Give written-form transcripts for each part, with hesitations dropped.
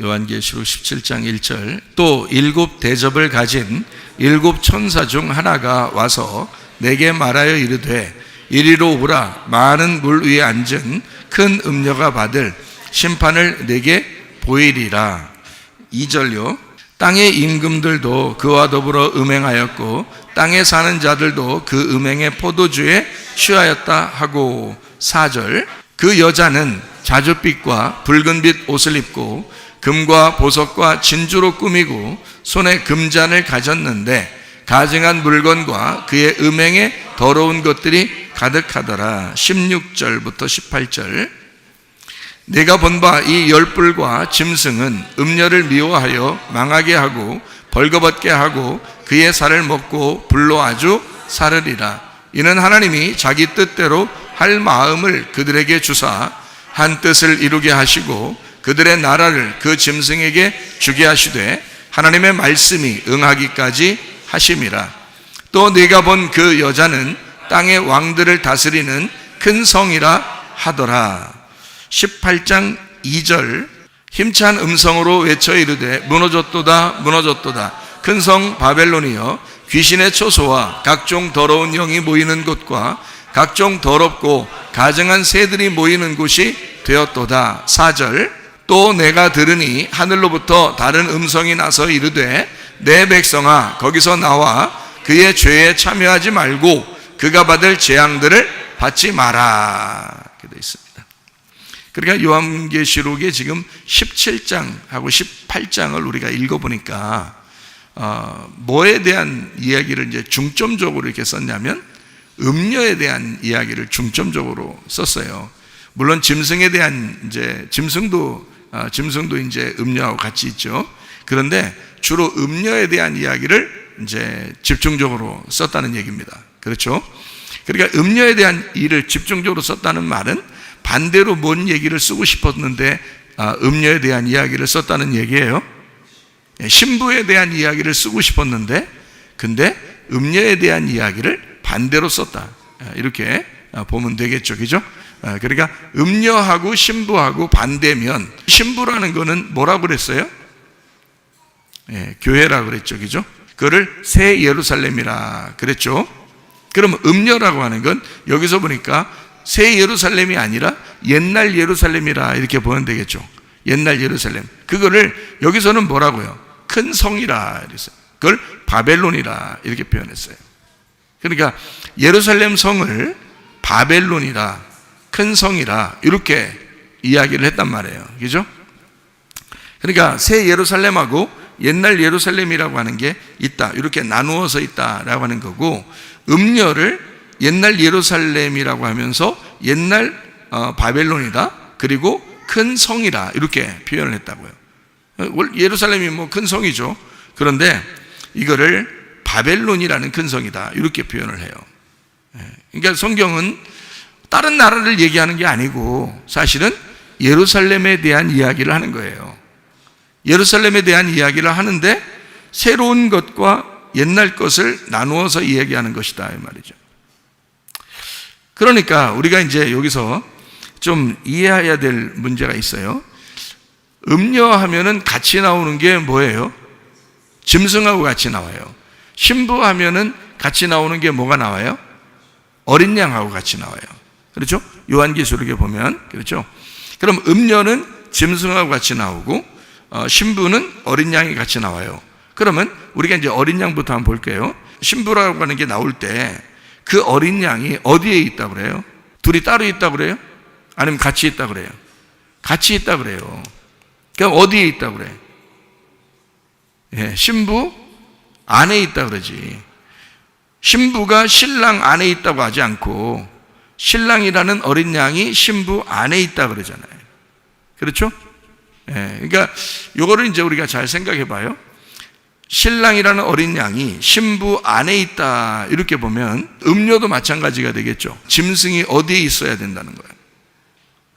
요한계시록 17장 1절 또 7 대접을 가진 7 천사 중 하나가 와서 내게 말하여 이르되 이리로 오라. 많은 물 위에 앉은 큰 음녀가 받을 심판을 내게 보이리라. 2절요 땅의 임금들도 그와 더불어 음행하였고 땅에 사는 자들도 그 음행의 포도주에 취하였다 하고. 4절 그 여자는 자줏빛과 붉은빛 옷을 입고 금과 보석과 진주로 꾸미고 손에 금잔을 가졌는데 가증한 물건과 그의 음행에 더러운 것들이 가득하더라. 16절부터 18절 내가 본 바 이 열불과 짐승은 음녀를 미워하여 망하게 하고 벌거벗게 하고 그의 살을 먹고 불로 아주 사르리라. 이는 하나님이 자기 뜻대로 할 마음을 그들에게 주사 한 뜻을 이루게 하시고 그들의 나라를 그 짐승에게 주게 하시되 하나님의 말씀이 응하기까지 하심이라. 또 내가 본 그 여자는 땅의 왕들을 다스리는 큰 성이라 하더라. 18장 2절 힘찬 음성으로 외쳐 이르되 무너졌도다 무너졌도다 큰 성 바벨론이여 귀신의 초소와 각종 더러운 영이 모이는 곳과 각종 더럽고 가증한 새들이 모이는 곳이 되었도다. 4절 또 내가 들으니 하늘로부터 다른 음성이 나서 이르되 내 백성아 거기서 나와 그의 죄에 참여하지 말고 그가 받을 재앙들을 받지 마라. 이렇게 되어 있습니다. 그러니까 요한계시록에 지금 17장하고 18장을 우리가 읽어보니까 뭐에 대한 이야기를 이제 중점적으로 이렇게 썼냐면 음녀에 대한 이야기를 중점적으로 썼어요. 물론 짐승에 대한 이제 짐승도 이제 음녀하고 같이 있죠. 그런데 주로 음녀에 대한 이야기를 이제 집중적으로 썼다는 얘기입니다. 그렇죠? 그러니까 음녀에 대한 일을 집중적으로 썼다는 말은 반대로 뭔 얘기를 쓰고 싶었는데 음녀에 대한 이야기를 썼다는 얘기예요. 신부에 대한 이야기를 쓰고 싶었는데 근데 음녀에 대한 이야기를 반대로 썼다. 이렇게 보면 되겠죠. 그죠? 그러니까 음녀하고 신부하고 반대면 신부라는 거는 뭐라고 그랬어요? 교회라고 그랬죠. 그죠? 그거를 새 예루살렘이라 그랬죠. 그럼 음녀라고 하는 건 여기서 보니까 새 예루살렘이 아니라 옛날 예루살렘이라 이렇게 보면 되겠죠. 옛날 예루살렘. 그거를 여기서는 뭐라고요? 큰 성이라 그랬어요. 그걸 바벨론이라 이렇게 표현했어요. 그러니까 예루살렘 성을 바벨론이라 큰 성이라 이렇게 이야기를 했단 말이에요. 그죠? 그러니까 새 예루살렘하고 옛날 예루살렘이라고 하는 게 있다. 이렇게 나누어서 있다라고 하는 거고 음녀를 옛날 예루살렘이라고 하면서 옛날 바벨론이다. 그리고 큰 성이라 이렇게 표현을 했다고요. 예루살렘이 뭐 큰 성이죠. 그런데 이거를 바벨론이라는 큰 성이다. 이렇게 표현을 해요. 그러니까 성경은 다른 나라를 얘기하는 게 아니고 사실은 예루살렘에 대한 이야기를 하는 거예요. 예루살렘에 대한 이야기를 하는데 새로운 것과 옛날 것을 나누어서 이야기하는 것이다 이 말이죠. 그러니까 우리가 이제 여기서 좀 이해해야 될 문제가 있어요. 음녀하면은 같이 나오는 게 뭐예요? 짐승하고 같이 나와요. 신부하면은 같이 나오는 게 뭐가 나와요? 어린 양하고 같이 나와요. 그렇죠? 요한계시록에 보면 그렇죠? 그럼 음녀는 짐승하고 같이 나오고 신부는 어린 양이 같이 나와요. 그러면 우리가 이제 어린 양부터 한번 볼게요. 신부라고 하는 게 나올 때 그 어린 양이 어디에 있다고 그래요? 둘이 따로 있다고 그래요? 아니면 같이 있다고 그래요? 같이 있다고 그래요. 그럼 어디에 있다고 그래? 신부 안에 있다고 그러지. 신부가 신랑 안에 있다고 하지 않고 신랑이라는 어린 양이 신부 안에 있다고 그러잖아요. 그렇죠? 그러니까 요거를 이제 우리가 잘 생각해 봐요. 신랑이라는 어린 양이 신부 안에 있다 이렇게 보면 음녀도 마찬가지가 되겠죠. 짐승이 어디에 있어야 된다는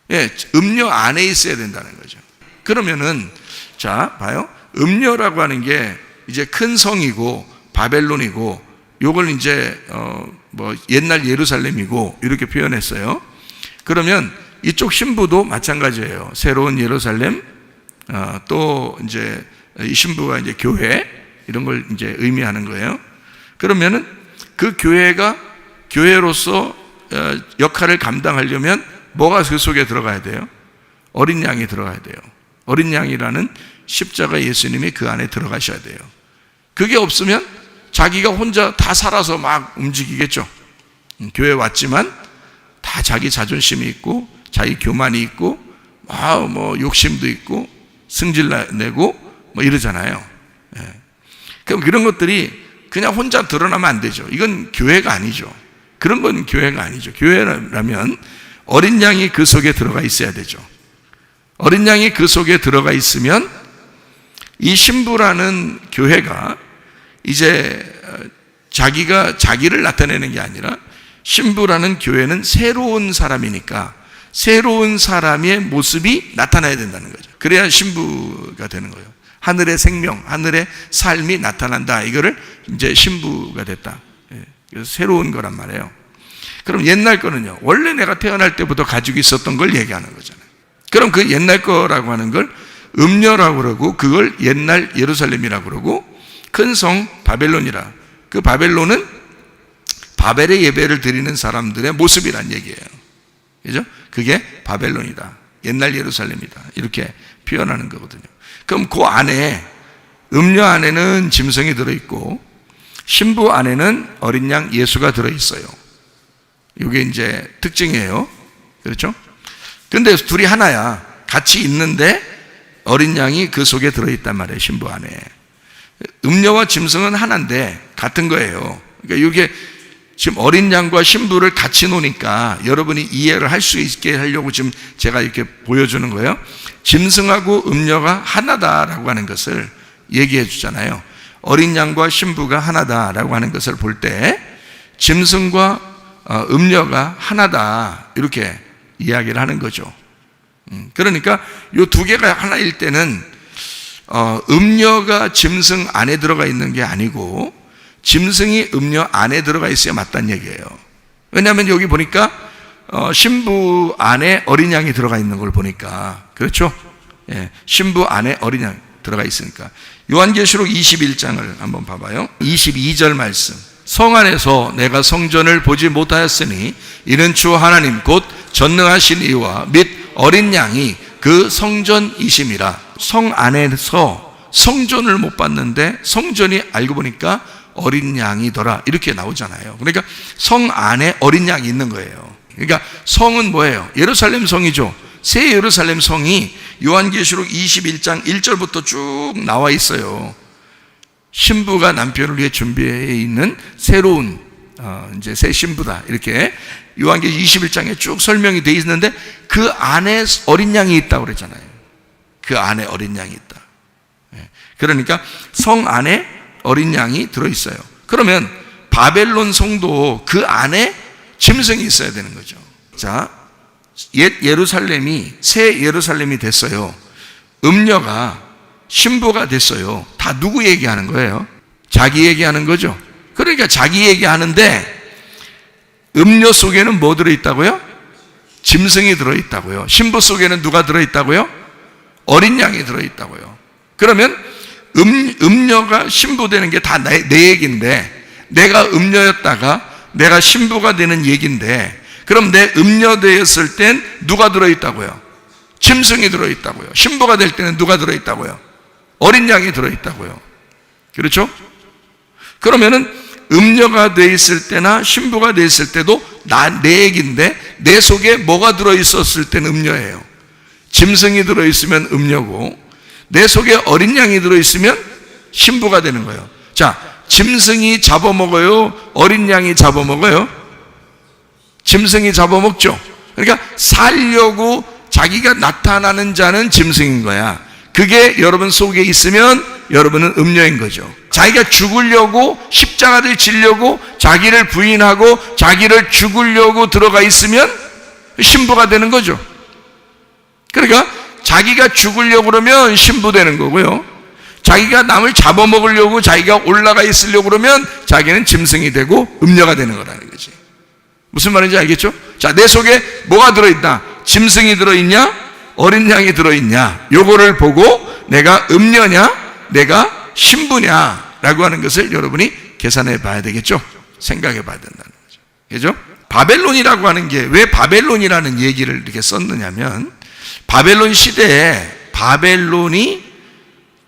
거예요. 음녀 안에 있어야 된다는 거죠. 그러면은 자 봐요. 음녀라고 하는 게 이제 큰 성이고 바벨론이고 요걸 이제 뭐 옛날 예루살렘이고 이렇게 표현했어요. 그러면 이쪽 신부도 마찬가지예요. 새로운 예루살렘, 또 이제 이 신부가 이제 교회 이런 걸 이제 의미하는 거예요. 그러면은 그 교회가 교회로서 역할을 감당하려면 뭐가 그 속에 들어가야 돼요? 어린 양이 들어가야 돼요. 어린 양이라는 십자가 예수님이 그 안에 들어가셔야 돼요. 그게 없으면 자기가 혼자 다 살아서 막 움직이겠죠. 교회 왔지만 다 자기 자존심이 있고 자기 교만이 있고 뭐 욕심도 있고 승질 내고 뭐 이러잖아요. 그럼 그런 것들이 그냥 혼자 드러나면 안 되죠. 이건 교회가 아니죠. 그런 건 교회가 아니죠. 교회라면 어린 양이 그 속에 들어가 있어야 되죠. 어린 양이 그 속에 들어가 있으면 이 신부라는 교회가 이제 자기가 자기를 나타내는 게 아니라 신부라는 교회는 새로운 사람이니까 새로운 사람의 모습이 나타나야 된다는 거죠. 그래야 신부가 되는 거예요. 하늘의 생명, 하늘의 삶이 나타난다. 이거를 이제 신부가 됐다. 그래서 새로운 거란 말이에요. 그럼 옛날 거는요, 원래 내가 태어날 때부터 가지고 있었던 걸 얘기하는 거잖아요. 그럼 그 옛날 거라고 하는 걸 음녀라고 그러고 그걸 옛날 예루살렘이라고 그러고 큰 성 바벨론이라. 그 바벨론은 바벨의 예배를 드리는 사람들의 모습이란 얘기예요. 그죠? 그게 바벨론이다. 옛날 예루살렘이다. 이렇게 표현하는 거거든요. 그럼 그 안에 음녀 안에는 짐승이 들어있고 신부 안에는 어린 양 예수가 들어있어요. 이게 이제 특징이에요. 그렇죠? 근데 둘이 하나야. 같이 있는데 어린 양이 그 속에 들어있단 말이에요. 신부 안에. 음녀와 짐승은 하나인데 같은 거예요. 그러니까 이게 지금 어린 양과 신부를 같이 노니까 여러분이 이해를 할 수 있게 하려고 지금 제가 이렇게 보여주는 거예요. 짐승하고 음녀가 하나다라고 하는 것을 얘기해 주잖아요. 어린 양과 신부가 하나다라고 하는 것을 볼 때 짐승과 음녀가 하나다 이렇게 이야기를 하는 거죠. 그러니까 이 두 개가 하나일 때는 음녀가 짐승 안에 들어가 있는 게 아니고 짐승이 음녀 안에 들어가 있어야 맞다는 얘기예요. 왜냐하면 여기 보니까 신부 안에 어린 양이 들어가 있는 걸 보니까 그렇죠? 예, 신부 안에 어린 양이 들어가 있으니까. 요한계시록 21장을 한번 봐봐요. 22절 말씀. 성 안에서 내가 성전을 보지 못하였으니 이는 주 하나님 곧 전능하신 이와 및 어린 양이 그 성전이심이라. 성 안에서 성전을 못 봤는데 성전이 알고 보니까 어린 양이더라 이렇게 나오잖아요. 그러니까 성 안에 어린 양이 있는 거예요. 그러니까 성은 뭐예요? 예루살렘 성이죠. 새 예루살렘 성이 요한계시록 21장 1절부터 쭉 나와 있어요. 신부가 남편을 위해 준비해 있는 새로운 이제 새 신부다 이렇게 요한계시록 21장에 쭉 설명이 되어 있는데 그 안에 어린 양이 있다고 그랬잖아요. 그 안에 어린 양이 있다. 그러니까 성 안에 어린 양이 들어있어요. 그러면 바벨론 성도 그 안에 짐승이 있어야 되는 거죠. 자, 옛 예루살렘이 새 예루살렘이 됐어요. 음녀가 신부가 됐어요. 다 누구 얘기하는 거예요? 자기 얘기하는 거죠. 그러니까 자기 얘기하는데 음녀 속에는 뭐 들어있다고요? 짐승이 들어있다고요. 신부 속에는 누가 들어있다고요? 어린 양이 들어있다고요. 그러면 음녀가 신부 되는 게 다 내 얘기인데 내가 음녀였다가 내가 신부가 되는 얘기인데 그럼 내 음녀 되었을 땐 누가 들어있다고요? 짐승이 들어있다고요. 신부가 될 때는 누가 들어있다고요? 어린 양이 들어있다고요. 그렇죠? 그러면은 음녀가 돼 있을 때나 신부가 돼 있을 때도 내 얘기인데 내 속에 뭐가 들어있었을 때는 음녀예요. 짐승이 들어있으면 음녀고 내 속에 어린 양이 들어있으면 신부가 되는 거예요. 자, 짐승이 잡아먹어요? 어린 양이 잡아먹어요? 짐승이 잡아먹죠. 그러니까 살려고 자기가 나타나는 자는 짐승인 거야. 그게 여러분 속에 있으면 여러분은 음녀인 거죠. 자기가 죽으려고 십자가를 지려고 자기를 부인하고 자기를 죽으려고 들어가 있으면 신부가 되는 거죠. 그러니까 자기가 죽으려고 그러면 신부 되는 거고요. 자기가 남을 잡아먹으려고 자기가 올라가 있으려고 그러면 자기는 짐승이 되고 음녀가 되는 거라는 거지. 무슨 말인지 알겠죠? 자, 내 속에 뭐가 들어있다? 짐승이 들어있냐? 어린 양이 들어있냐, 요거를 보고 내가 음녀냐 내가 신부냐 라고 하는 것을 여러분이 계산해 봐야 되겠죠. 생각해 봐야 된다는 거죠. 그죠? 바벨론이라고 하는 게 왜 바벨론이라는 얘기를 이렇게 썼느냐면, 바벨론 시대에 바벨론이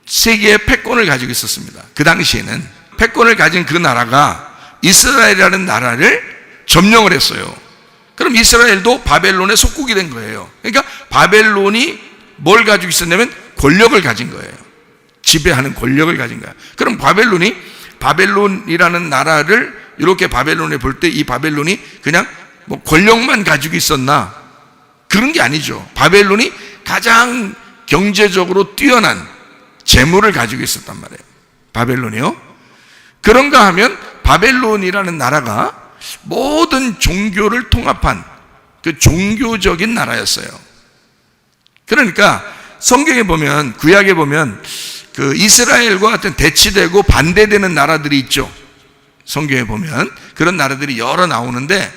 세계의 패권을 가지고 있었습니다. 그 당시에는 패권을 가진 그 나라가 이스라엘이라는 나라를 점령을 했어요. 그럼 이스라엘도 바벨론의 속국이 된 거예요. 그러니까 바벨론이 뭘 가지고 있었냐면 권력을 가진 거예요. 지배하는 권력을 가진 거야. 그럼 바벨론이라는 나라를 이렇게 바벨론에 볼 때 이 바벨론이 그냥 뭐 권력만 가지고 있었나? 그런 게 아니죠. 바벨론이 가장 경제적으로 뛰어난 재물을 가지고 있었단 말이에요. 바벨론이요. 그런가 하면 바벨론이라는 나라가 모든 종교를 통합한 그 종교적인 나라였어요. 그러니까 성경에 보면, 구약에 보면 그 이스라엘과 같은 대치되고 반대되는 나라들이 있죠. 성경에 보면 그런 나라들이 여러 나오는데,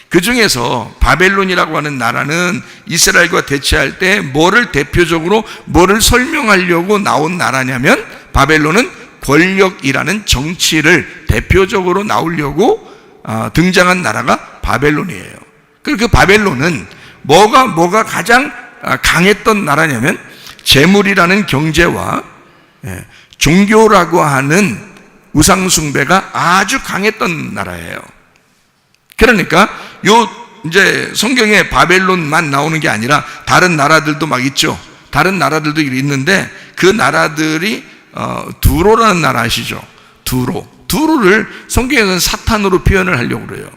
그 중에서 바벨론이라고 하는 나라는 이스라엘과 대치할 때 뭐를 대표적으로 뭐를 설명하려고 나온 나라냐면, 바벨론은 권력이라는 정치를 대표적으로 나오려고 등장한 나라가 바벨론이에요. 그리고 그 바벨론은 뭐가 가장 강했던 나라냐면 재물이라는 경제와 종교라고 하는 우상숭배가 아주 강했던 나라예요. 그러니까 이제 성경에 바벨론만 나오는 게 아니라 다른 나라들도 막 있죠. 다른 나라들도 있는데 그 나라들이 두로라는 나라 아시죠? 두로를 성경에서는 사탄으로 표현을 하려고 그래요.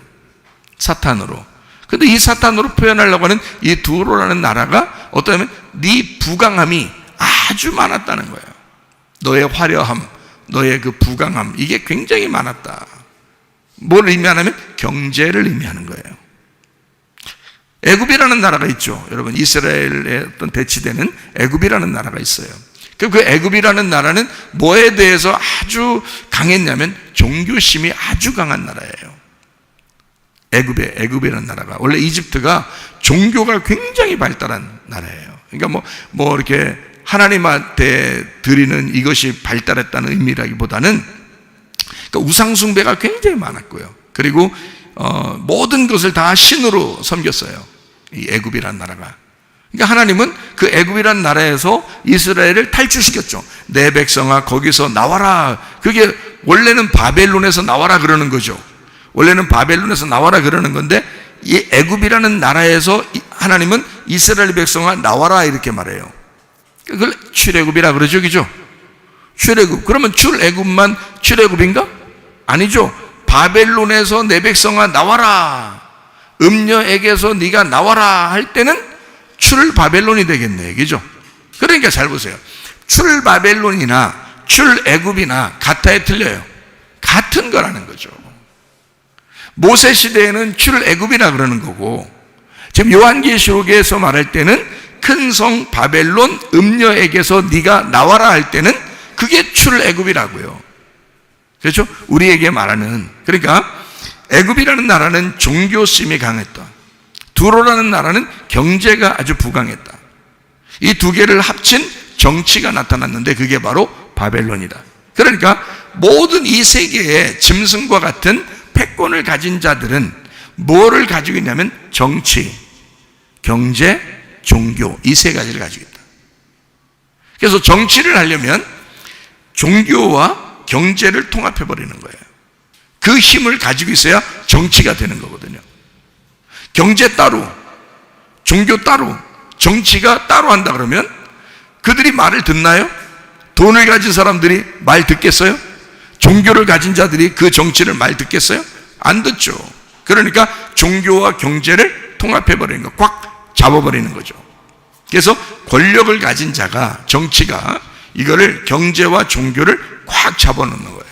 사탄으로. 근데 이 사탄으로 표현하려고 하는 이 두로라는 나라가 어떠냐면 네 부강함이 아주 많았다는 거예요. 너의 화려함, 너의 그 부강함, 이게 굉장히 많았다. 뭘 의미하냐면 경제를 의미하는 거예요. 애굽이라는 나라가 있죠. 여러분, 이스라엘에 어떤 대치되는 애굽이라는 나라가 있어요. 그 애굽이라는 나라는 뭐에 대해서 아주 강했냐면 종교심이 아주 강한 나라예요. 애굽이라는 나라가, 원래 이집트가 종교가 굉장히 발달한 나라예요. 그러니까 뭐 이렇게 하나님한테 드리는 이것이 발달했다는 의미라기보다는 그러니까 우상숭배가 굉장히 많았고요. 그리고 모든 것을 다 신으로 섬겼어요. 이 애굽이라는 나라가. 그러니까 하나님은 그 애굽이라는 나라에서 이스라엘을 탈출시켰죠. 내 백성아 거기서 나와라. 그게 원래는 바벨론에서 나와라 그러는 거죠. 원래는 바벨론에서 나와라 그러는 건데, 이 애굽이라는 나라에서 하나님은 이스라엘 백성아 나와라 이렇게 말해요. 그걸 출애굽이라 그러죠. 그죠? 출애굽. 그러면 출애굽만 출애굽인가? 아니죠. 바벨론에서 내 백성아 나와라, 음녀에게서 네가 나와라 할 때는 출바벨론이 되겠네. 그죠? 그러니까 잘 보세요. 출바벨론이나 출애굽이나 같아야 틀려요. 같은 거라는 거죠. 모세 시대에는 출애굽이라 그러는 거고, 지금 요한계시록에서 말할 때는 큰 성 바벨론 음녀에게서 네가 나와라 할 때는 그게 출애굽이라고요. 그렇죠? 우리에게 말하는, 그러니까 애굽이라는 나라는 종교심이 강했다. 두로라는 나라는 경제가 아주 부강했다. 이 두 개를 합친 정치가 나타났는데 그게 바로 바벨론이다. 그러니까 모든 이 세계의 짐승과 같은 패권을 가진 자들은 뭐를 가지고 있냐면 정치, 경제, 종교, 이 세 가지를 가지고 있다. 그래서 정치를 하려면 종교와 경제를 통합해버리는 거예요. 그 힘을 가지고 있어야 정치가 되는 거거든요. 경제 따로, 종교 따로, 정치가 따로 한다 그러면 그들이 말을 듣나요? 돈을 가진 사람들이 말 듣겠어요? 종교를 가진 자들이 그 정치를 말 듣겠어요? 안 듣죠. 그러니까 종교와 경제를 통합해버리는 거, 꽉 잡아버리는 거죠. 그래서 권력을 가진 자가, 정치가 이거를 경제와 종교를 꽉 잡아놓는 거예요.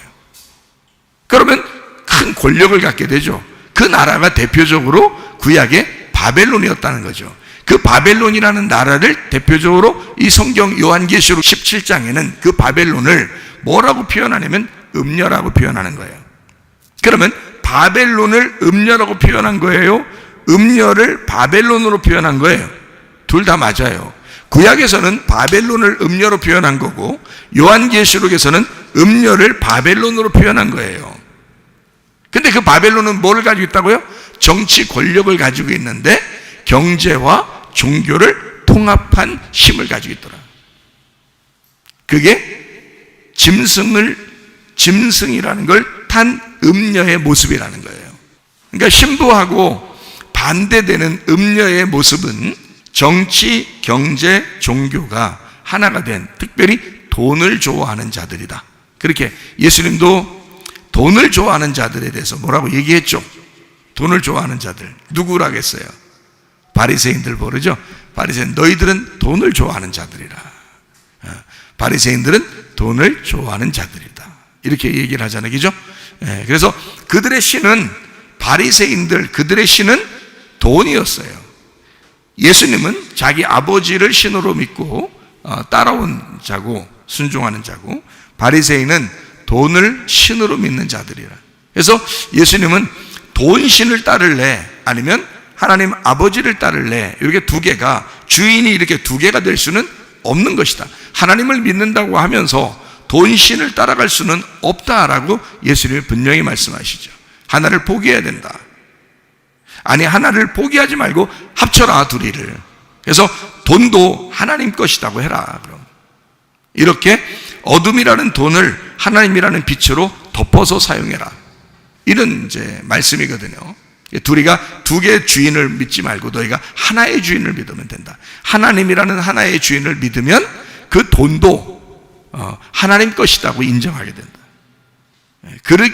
그러면 큰 권력을 갖게 되죠. 그 나라가 대표적으로 구약의 바벨론이었다는 거죠. 그 바벨론이라는 나라를 대표적으로 이 성경 요한계시록 17장에는 그 바벨론을 뭐라고 표현하냐면 음녀라고 표현하는 거예요. 그러면 바벨론을 음녀라고 표현한 거예요? 음녀를 바벨론으로 표현한 거예요? 둘 다 맞아요. 구약에서는 바벨론을 음녀로 표현한 거고 요한계시록에서는 음녀를 바벨론으로 표현한 거예요. 근데 그 바벨론은 뭘 가지고 있다고요? 정치 권력을 가지고 있는데 경제와 종교를 통합한 힘을 가지고 있더라. 그게 짐승이라는 걸 탄 음녀의 모습이라는 거예요. 그러니까 신부하고 반대되는 음녀의 모습은 정치, 경제, 종교가 하나가 된, 특별히 돈을 좋아하는 자들이다. 그렇게 예수님도 돈을 좋아하는 자들에 대해서 뭐라고 얘기했죠? 돈을 좋아하는 자들 누구라겠어요? 바리새인들 모르죠? 바리새인, 너희들은 돈을 좋아하는 자들이라. 바리새인들은 돈을 좋아하는 자들이다. 이렇게 얘기를 하잖아요, 그죠? 그래서 그들의 신은, 바리새인들 그들의 신은 돈이었어요. 예수님은 자기 아버지를 신으로 믿고 따라온 자고 순종하는 자고, 바리새인은 돈을 신으로 믿는 자들이라. 그래서 예수님은 돈 신을 따를래 아니면 하나님 아버지를 따를래, 이렇게 두 개가, 주인이 이렇게 두 개가 될 수는 없는 것이다. 하나님을 믿는다고 하면서 돈 신을 따라갈 수는 없다라고 예수님이 분명히 말씀하시죠. 하나를 포기해야 된다. 아니, 하나를 포기하지 말고 합쳐라, 둘이를. 그래서 돈도 하나님 것이라고 해라. 그럼 이렇게 어둠이라는 돈을 하나님이라는 빛으로 덮어서 사용해라. 이런 이제 말씀이거든요. 둘이가 두 개의 주인을 믿지 말고 너희가 하나의 주인을 믿으면 된다. 하나님이라는 하나의 주인을 믿으면 그 돈도 하나님 것이라고 인정하게 된다.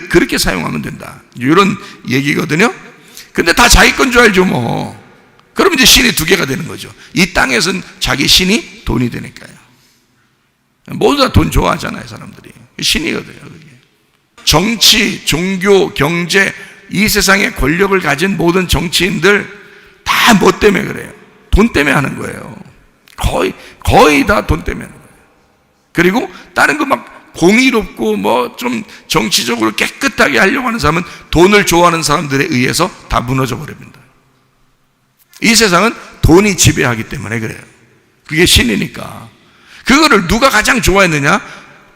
그렇게 사용하면 된다. 이런 얘기거든요. 근데 다 자기 건 줄 알죠, 뭐. 그럼 이제 신이 두 개가 되는 거죠. 이 땅에서는 자기 신이 돈이 되니까요. 모두 다 돈 좋아하잖아요, 사람들이. 신이거든요, 그게. 정치, 종교, 경제, 이 세상에 권력을 가진 모든 정치인들 다 뭐 때문에 그래요? 돈 때문에 하는 거예요. 거의 다 돈 때문에 하는 거예요. 그리고 다른 거 막 공의롭고 뭐 좀 정치적으로 깨끗하게 하려고 하는 사람은 돈을 좋아하는 사람들에 의해서 다 무너져 버립니다. 이 세상은 돈이 지배하기 때문에 그래요. 그게 신이니까. 그거를 누가 가장 좋아했느냐?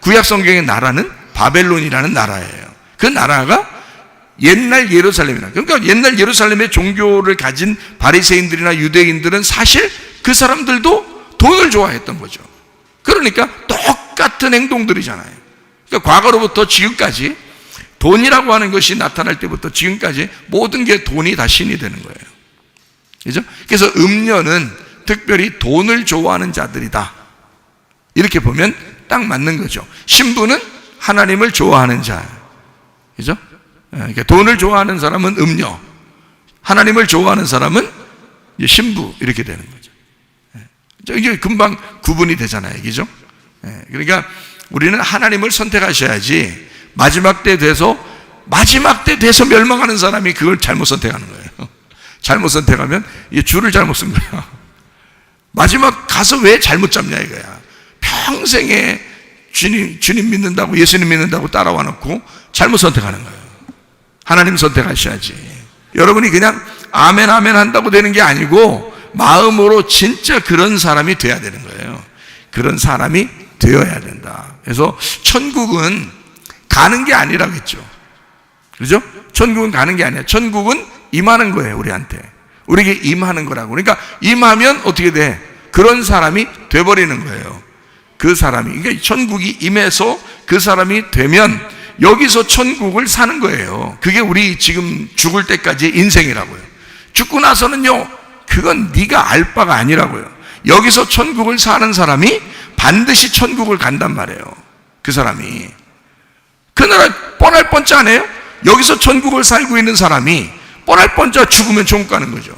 구약 성경의 나라는 바벨론이라는 나라예요. 그 나라가 옛날 예루살렘이라. 그러니까 옛날 예루살렘의 종교를 가진 바리새인들이나 유대인들은 사실 그 사람들도 돈을 좋아했던 거죠. 그러니까 똑같은 행동들이잖아요. 그러니까 과거로부터 지금까지 돈이라고 하는 것이 나타날 때부터 지금까지 모든 게 돈이 다 신이 되는 거예요. 그죠? 그래서 음녀는 특별히 돈을 좋아하는 자들이다. 이렇게 보면 딱 맞는 거죠. 신부는 하나님을 좋아하는 자. 그죠? 그러니까 돈을 좋아하는 사람은 음녀, 하나님을 좋아하는 사람은 신부, 이렇게 되는 거죠. 이게 금방 구분이 되잖아요, 그죠? 그러니까 우리는 하나님을 선택하셔야지 마지막 때 돼서 멸망하는 사람이 그걸 잘못 선택하는 거예요. 잘못 선택하면 줄을 잘못 쓴 거야. 마지막 가서 왜 잘못 잡냐 이거야. 평생에 주님 믿는다고, 예수님 믿는다고 따라와 놓고 잘못 선택하는 거예요. 하나님 선택하셔야지. 여러분이 그냥 아멘 아멘 한다고 되는 게 아니고 마음으로 진짜 그런 사람이 돼야 되는 거예요. 그런 사람이 되어야 된다. 그래서 천국은 가는 게 아니라겠죠. 그죠? 천국은 가는 게 아니야. 천국은 임하는 거예요, 우리한테. 우리에게 임하는 거라고. 그러니까 임하면 어떻게 돼? 그런 사람이 돼버리는 거예요. 그 사람이. 그러니까 천국이 임해서 그 사람이 되면 여기서 천국을 사는 거예요. 그게 우리 지금 죽을 때까지의 인생이라고요. 죽고 나서는요, 그건 네가 알 바가 아니라고요. 여기서 천국을 사는 사람이 반드시 천국을 간단 말이에요. 그 사람이. 그 나라 뻔할 뻔짜 안 해요? 여기서 천국을 살고 있는 사람이 뻔할 뻔짜 죽으면 천국 가는 거죠.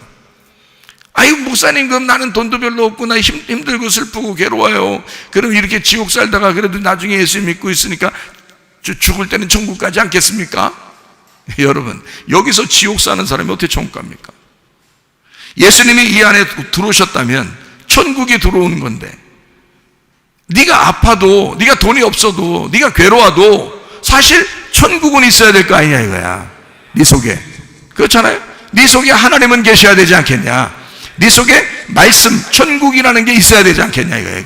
아이고 목사님, 그럼 나는 돈도 별로 없고 나 힘들고 슬프고 괴로워요. 그럼 이렇게 지옥 살다가 그래도 나중에 예수 믿고 있으니까 죽을 때는 천국 가지 않겠습니까? 여러분, 여기서 지옥 사는 사람이 어떻게 천국 갑니까? 예수님이 이 안에 들어오셨다면 천국이 들어오는 건데, 네가 아파도, 네가 돈이 없어도, 네가 괴로워도 사실 천국은 있어야 될 거 아니냐 이거야. 네 속에. 그렇잖아요? 네 속에 하나님은 계셔야 되지 않겠냐? 네 속에 말씀, 천국이라는 게 있어야 되지 않겠냐 이거예요.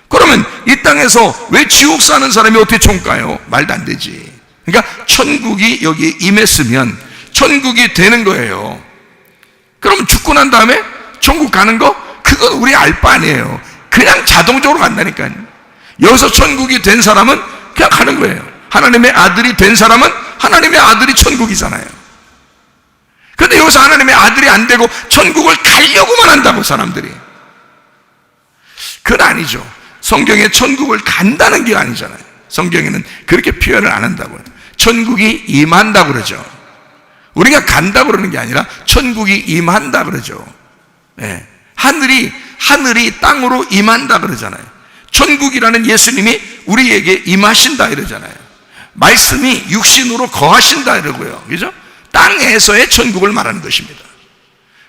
그러면 이 땅에서 왜 지옥 사는 사람이 어떻게 천국 가요? 말도 안 되지. 그러니까 천국이 여기에 임했으면 천국이 되는 거예요. 그럼 죽고 난 다음에 천국 가는 거? 그건 우리 알 바 아니에요. 그냥 자동적으로 간다니까요. 여기서 천국이 된 사람은 그냥 가는 거예요. 하나님의 아들이 된 사람은 하나님의 아들이 천국이잖아요. 그런데 여기서 하나님의 아들이 안 되고 천국을 가려고만 한다고 사람들이. 그건 아니죠. 성경에 천국을 간다는 게 아니잖아요. 성경에는 그렇게 표현을 안 한다고요. 천국이 임한다고 그러죠. 우리가 간다고 그러는 게 아니라 천국이 임한다 그러죠. 예. 하늘이 땅으로 임한다 그러잖아요. 천국이라는 예수님이 우리에게 임하신다 이러잖아요. 말씀이 육신으로 거하신다 이러고요. 그죠? 땅에서의 천국을 말하는 것입니다.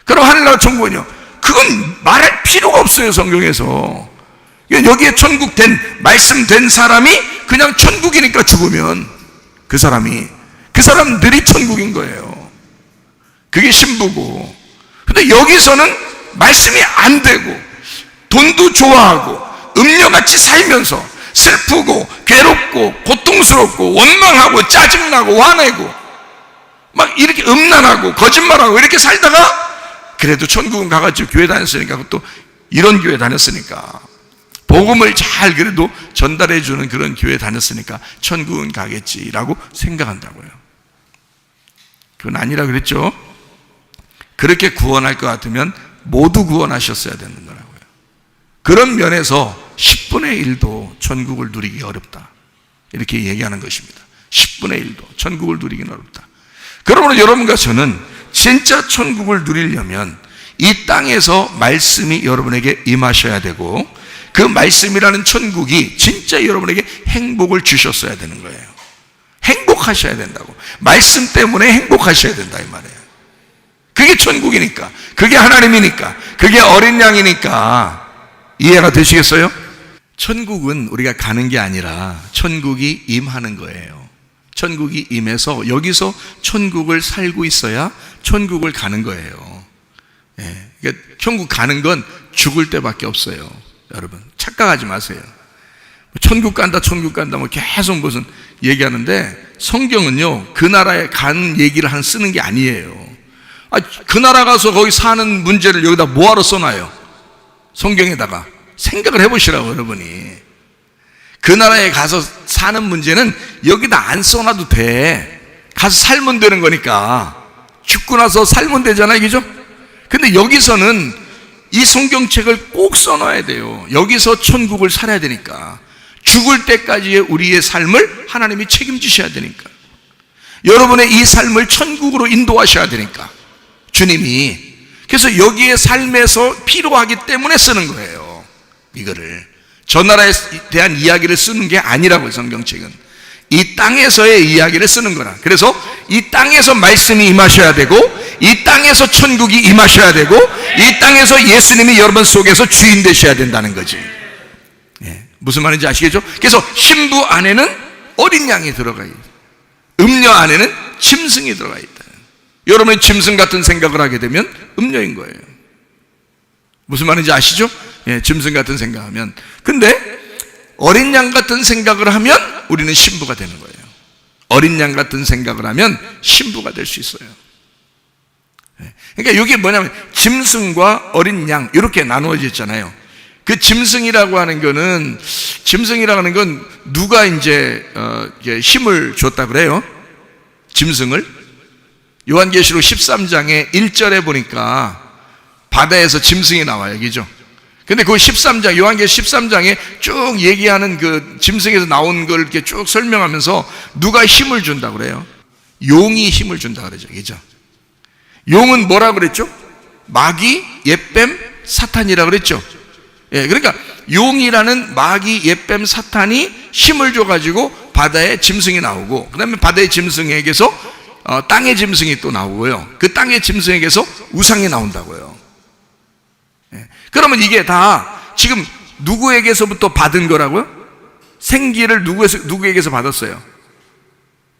그럼 하늘나라 천국은요? 그건 말할 필요가 없어요, 성경에서. 여기에 천국 된, 말씀 된 사람이 그냥 천국이니까 죽으면 그 사람들이 천국인 거예요. 그게 신부고. 근데 여기서는 말씀이 안 되고, 돈도 좋아하고, 음녀같이 살면서 슬프고, 괴롭고, 고통스럽고, 원망하고, 짜증나고, 화내고, 막 이렇게 음란하고, 거짓말하고, 이렇게 살다가, 그래도 천국은 가가지고 교회 다녔으니까, 또 이런 교회 다녔으니까, 복음을 잘 그래도 전달해주는 그런 교회 다녔으니까 천국은 가겠지라고 생각한다고요. 그건 아니라 그랬죠. 그렇게 구원할 것 같으면 모두 구원하셨어야 되는 거라고요. 그런 면에서 10분의 1도 천국을 누리기 어렵다, 이렇게 얘기하는 것입니다. 10분의 1도 천국을 누리기는 어렵다. 그러므로 여러분과 저는 진짜 천국을 누리려면 이 땅에서 말씀이 여러분에게 임하셔야 되고, 그 말씀이라는 천국이 진짜 여러분에게 행복을 주셨어야 되는 거예요. 행복하셔야 된다고. 말씀 때문에 행복하셔야 된다 이 말이에요. 그게 천국이니까, 그게 하나님이니까, 그게 어린 양이니까. 이해가 되시겠어요? 천국은 우리가 가는 게 아니라 천국이 임하는 거예요. 천국이 임해서 여기서 천국을 살고 있어야 천국을 가는 거예요. 예. 그러니까 천국 가는 건 죽을 때밖에 없어요. 여러분 착각하지 마세요. 천국 간다 뭐 계속 무슨 얘기하는데, 성경은요 그 나라에 간 얘기를 쓰는 게 아니에요. 그 나라 가서 거기 사는 문제를 여기다 뭐하러 써놔요? 성경에다가 생각을 해보시라고. 여러분이 그 나라에 가서 사는 문제는 여기다 안 써놔도 돼. 가서 살면 되는 거니까. 죽고 나서 살면 되잖아요, 그죠? 근데 여기서는 이 성경책을 꼭 써놔야 돼요. 여기서 천국을 살아야 되니까. 죽을 때까지의 우리의 삶을 하나님이 책임지셔야 되니까. 여러분의 이 삶을 천국으로 인도하셔야 되니까, 주님이. 그래서 여기에 삶에서 필요하기 때문에 쓰는 거예요. 이거를 저 나라에 대한 이야기를 쓰는 게 아니라고요. 성경책은 이 땅에서의 이야기를 쓰는 거라. 그래서 이 땅에서 말씀이 임하셔야 되고, 이 땅에서 천국이 임하셔야 되고, 이 땅에서 예수님이 여러분 속에서 주인 되셔야 된다는 거지. 예, 무슨 말인지 아시겠죠? 그래서 신부 안에는 어린 양이 들어가 있다, 음녀 안에는 짐승이 들어가 있다. 여러분이 짐승 같은 생각을 하게 되면 음녀인 거예요. 무슨 말인지 아시죠? 예, 짐승 같은 생각하면. 근데 어린 양 같은 생각을 하면 우리는 신부가 되는 거예요. 어린 양 같은 생각을 하면 신부가 될 수 있어요. 그러니까 이게 뭐냐면 짐승과 어린 양 이렇게 나누어져 있잖아요. 그 짐승이라고 하는 건 누가 이제 힘을 줬다 그래요? 짐승을 요한계시록 13장에 1절에 보니까 바다에서 짐승이 나와요, 그죠? 근데 그 13장, 요한계시록 13장에 쭉 얘기하는 그 짐승에서 나온 걸 이렇게 쭉 설명하면서 누가 힘을 준다 그래요? 용이 힘을 준다 그러죠, 그죠? 용은 뭐라 그랬죠? 마귀, 옅뱀, 사탄이라 그랬죠? 예, 그러니까 용이라는 마귀, 옅뱀, 사탄이 힘을 줘가지고 바다에 짐승이 나오고, 그 다음에 바다의 짐승에게서 땅의 짐승이 또 나오고요. 그 땅의 짐승에게서 우상이 나온다고요. 예, 그러면 이게 다 지금 누구에게서부터 받은 거라고요? 생기를 누구에게서 받았어요?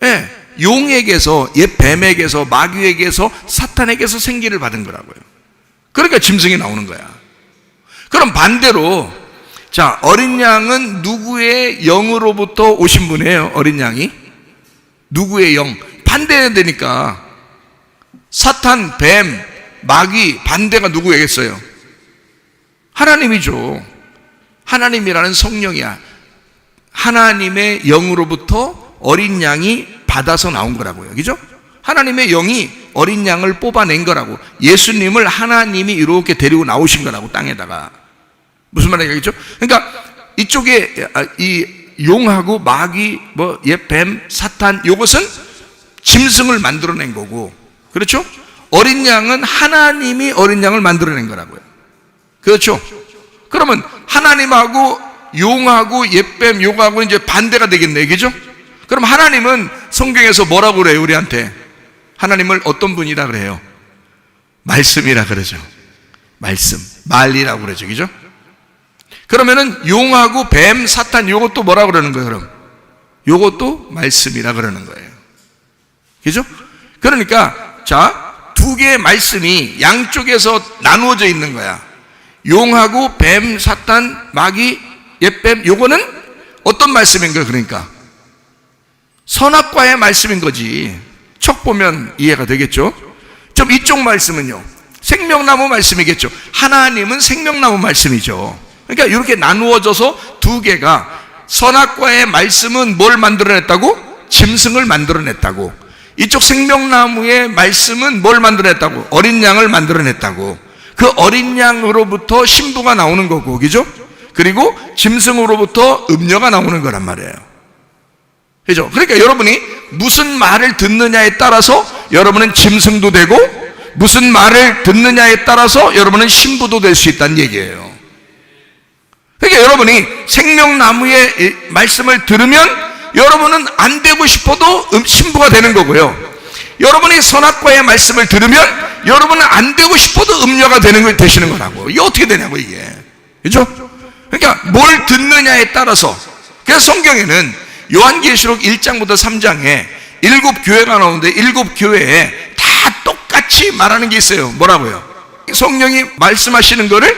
예, 용에게서, 뱀에게서, 마귀에게서, 사탄에게서 생기를 받은 거라고요. 그러니까 짐승이 나오는 거야. 그럼 반대로, 자, 어린 양은 누구의 영으로부터 오신 분이에요? 어린 양이 누구의 영? 반대해야 되니까 사탄, 뱀, 마귀 반대가 누구겠어요? 하나님이죠. 하나님이라는 성령이야. 하나님의 영으로부터 어린 양이 받아서 나온 거라고요. 그죠? 하나님의 영이 어린 양을 뽑아낸 거라고. 예수님을 하나님이 이렇게 데리고 나오신 거라고, 땅에다가. 무슨 말이겠죠? 그러니까 이쪽에 이 용하고 마귀, 뱀, 사탄, 이것은 짐승을 만들어낸 거고, 그렇죠? 어린 양은 하나님이 어린 양을 만들어낸 거라고요. 그렇죠? 그러면 하나님하고 용하고 옛뱀, 용하고 이제 반대가 되겠네, 그죠? 그럼 하나님은 성경에서 뭐라고 그래요, 우리한테? 하나님을 어떤 분이라 그래요? 말씀이라 그러죠. 말씀, 말이라고 그러죠, 그죠? 그러면은 용하고 뱀, 사탄, 요것도 뭐라 그러는 거예요, 그럼? 요것도 말씀이라 그러는 거예요. 그죠? 그러니까, 자, 두 개의 말씀이 양쪽에서 나누어져 있는 거야. 용하고 뱀, 사탄, 마귀, 옛뱀, 요거는 어떤 말씀인 거예요, 그러니까? 선악과의 말씀인 거지. 척 보면 이해가 되겠죠? 좀 이쪽 말씀은요, 생명나무 말씀이겠죠. 하나님은 생명나무 말씀이죠. 그러니까 이렇게 나누어져서 두 개가, 선악과의 말씀은 뭘 만들어냈다고? 짐승을 만들어냈다고. 이쪽 생명나무의 말씀은 뭘 만들어냈다고? 어린 양을 만들어냈다고. 그 어린 양으로부터 신부가 나오는 거고, 그죠? 그리고 짐승으로부터 음녀가 나오는 거란 말이에요. 그죠? 그러니까 여러분이 무슨 말을 듣느냐에 따라서 여러분은 짐승도 되고, 무슨 말을 듣느냐에 따라서 여러분은 신부도 될 수 있다는 얘기예요. 그러니까 여러분이 생명나무의 말씀을 들으면 여러분은 안 되고 싶어도 신부가 되는 거고요. 여러분이 선악과의 말씀을 들으면 여러분은 안 되고 싶어도 음녀가 되시는 거라고. 이게 어떻게 되냐고, 이게. 그죠? 그러니까 뭘 듣느냐에 따라서. 그래서 성경에는 요한계시록 1장부터 3장에 7교회가 나오는데 7교회에 다 똑같이 말하는 게 있어요. 뭐라고요? 성령이 말씀하시는 거를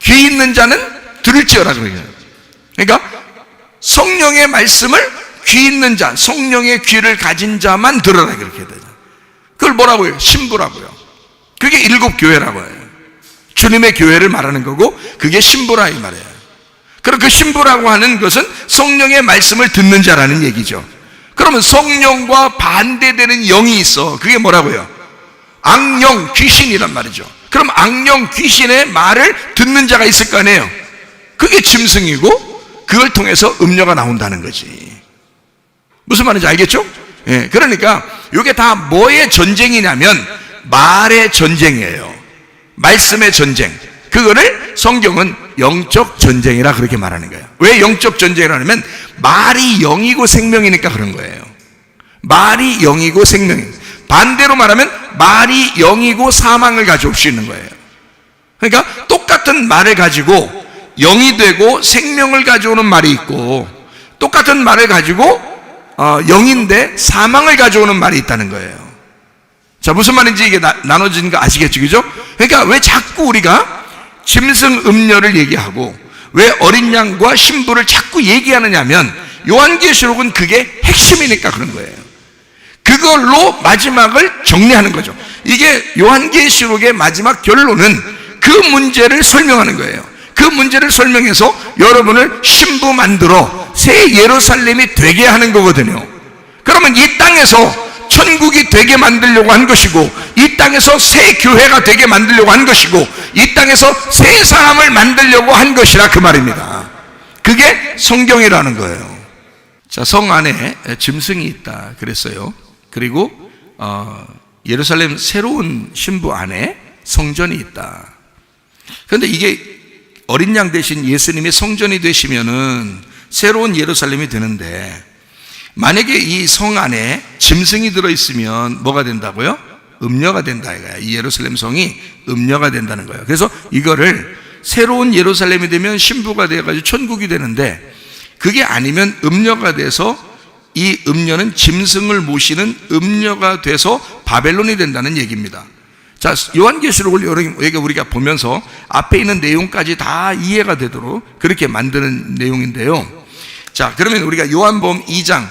귀 있는 자는 들을지어라. 그러니까 성령의 말씀을 귀 있는 자, 성령의 귀를 가진 자만 들어라, 그렇게 되죠. 그걸 뭐라고 해요? 신부라고요. 그게 7교회라고 해요. 주님의 교회를 말하는 거고, 그게 신부라 이 말이에요. 그럼 그 신부라고 하는 것은 성령의 말씀을 듣는 자라는 얘기죠. 그러면 성령과 반대되는 영이 있어. 그게 뭐라고요? 악령, 귀신이란 말이죠. 그럼 악령, 귀신의 말을 듣는 자가 있을 거 아니에요. 그게 짐승이고, 그걸 통해서 음녀가 나온다는 거지. 무슨 말인지 알겠죠? 예, 그러니까 이게 다 뭐의 전쟁이냐면 말의 전쟁이에요. 말씀의 전쟁. 그거를 성경은 영적 전쟁이라 그렇게 말하는 거예요. 왜 영적 전쟁이라 하면 말이 영이고 생명이니까 그런 거예요. 말이 영이고 생명이. 반대로 말하면 말이 영이고 사망을 가져올 수 있는 거예요. 그러니까 똑같은 말을 가지고 영이 되고 생명을 가져오는 말이 있고, 똑같은 말을 가지고 영인데 사망을 가져오는 말이 있다는 거예요. 자, 무슨 말인지 이게 나눠진 거 아시겠죠? 그죠? 그러니까 왜 자꾸 우리가 짐승 음녀를 얘기하고 왜 어린 양과 신부를 자꾸 얘기하느냐면 요한계시록은 그게 핵심이니까 그런 거예요. 그걸로 마지막을 정리하는 거죠. 이게 요한계시록의 마지막 결론은 그 문제를 설명하는 거예요. 그 문제를 설명해서 여러분을 신부 만들어 새 예루살렘이 되게 하는 거거든요. 그러면 이 땅에서 천국이 되게 만들려고 한 것이고, 이 땅에서 새 교회가 되게 만들려고 한 것이고, 이 땅에서 새 사람을 만들려고 한 것이라 그 말입니다. 그게 성경이라는 거예요. 자, 성 안에 짐승이 있다 그랬어요. 그리고 예루살렘 새로운 신부 안에 성전이 있다. 그런데 이게 어린 양 대신 예수님이 성전이 되시면은 새로운 예루살렘이 되는데, 만약에 이 성 안에 짐승이 들어있으면 뭐가 된다고요? 음녀가 된다 이거야. 이 예루살렘 성이 음녀가 된다는 거예요. 그래서 이거를 새로운 예루살렘이 되면 신부가 되어가지고 천국이 되는데, 그게 아니면 음녀가 돼서 이 음녀는 짐승을 모시는 음녀가 돼서 바벨론이 된다는 얘기입니다. 자, 요한계시록을 우리가 보면서 앞에 있는 내용까지 다 이해가 되도록 그렇게 만드는 내용인데요. 자, 그러면 우리가 요한복음 2장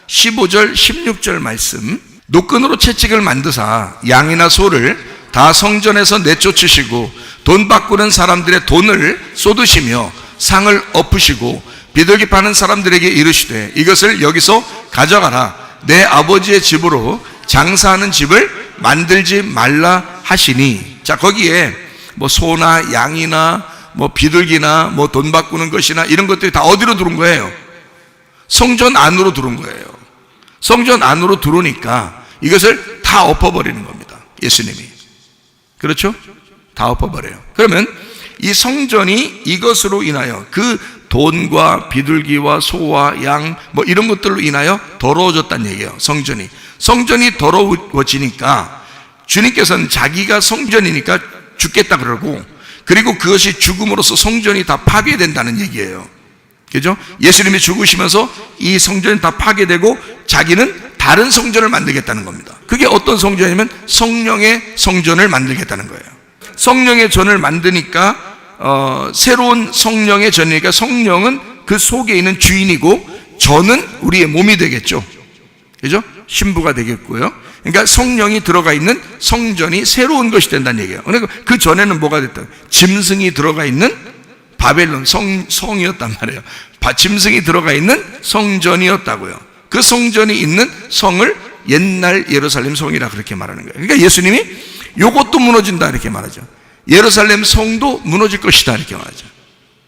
15절 16절 말씀, 노끈으로 채찍을 만드사 양이나 소를 다 성전에서 내쫓으시고 돈 바꾸는 사람들의 돈을 쏟으시며 상을 엎으시고 비둘기 파는 사람들에게 이르시되 이것을 여기서 가져가라. 내 아버지의 집으로 장사하는 집을 만들지 말라 하시니. 자, 거기에 뭐 소나 양이나 뭐 비둘기나 뭐 돈 바꾸는 것이나 이런 것들이 다 어디로 들어온 거예요? 성전 안으로 들어온 거예요. 성전 안으로 들어오니까 이것을 다 엎어버리는 겁니다. 예수님이. 그렇죠? 다 엎어버려요. 그러면 이 성전이 이것으로 인하여 그 돈과 비둘기와 소와 양 뭐 이런 것들로 인하여 더러워졌다는 얘기예요. 성전이 더러워지니까 주님께서는 자기가 성전이니까 죽겠다 그러고, 그리고 그것이 죽음으로써 성전이 다 파괴된다는 얘기예요. 그죠? 예수님이 죽으시면서 이 성전이 다 파괴되고 자기는 다른 성전을 만들겠다는 겁니다. 그게 어떤 성전이면 성령의 성전을 만들겠다는 거예요. 성령의 전을 만드니까 새로운 성령의 전이니까 성령은 그 속에 있는 주인이고 전은 우리의 몸이 되겠죠. 그죠? 신부가 되겠고요. 그러니까 성령이 들어가 있는 성전이 새로운 것이 된다는 얘기예요. 그러니까 그 전에는 뭐가 됐다? 짐승이 들어가 있는 바벨론 성이었단 말이에요. 짐승이 들어가 있는 성전이었다고요. 그 성전이 있는 성을 옛날 예루살렘 성이라 그렇게 말하는 거예요. 그러니까 예수님이 요것도 무너진다 이렇게 말하죠. 예루살렘 성도 무너질 것이다 이렇게 말하죠.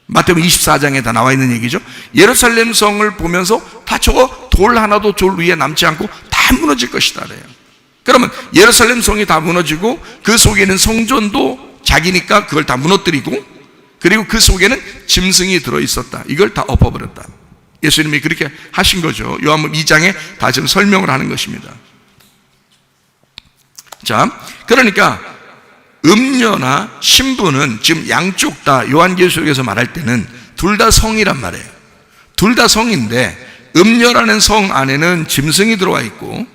마태복음 24장에 다 나와 있는 얘기죠. 예루살렘 성을 보면서 다 저거 돌 하나도 돌 위에 남지 않고 다 무너질 것이다 그래요. 그러면 예루살렘 성이 다 무너지고 그 속에는 성전도 자기니까 그걸 다 무너뜨리고, 그리고 그 속에는 짐승이 들어있었다. 이걸 다 엎어버렸다. 예수님이 그렇게 하신 거죠. 요한복음 2장에 다 지금 설명을 하는 것입니다. 자, 그러니까 음녀나 신부는 지금 양쪽 다 요한계시록에서 말할 때는 둘 다 성이란 말이에요. 둘 다 성인데 음녀라는 성 안에는 짐승이 들어와 있고,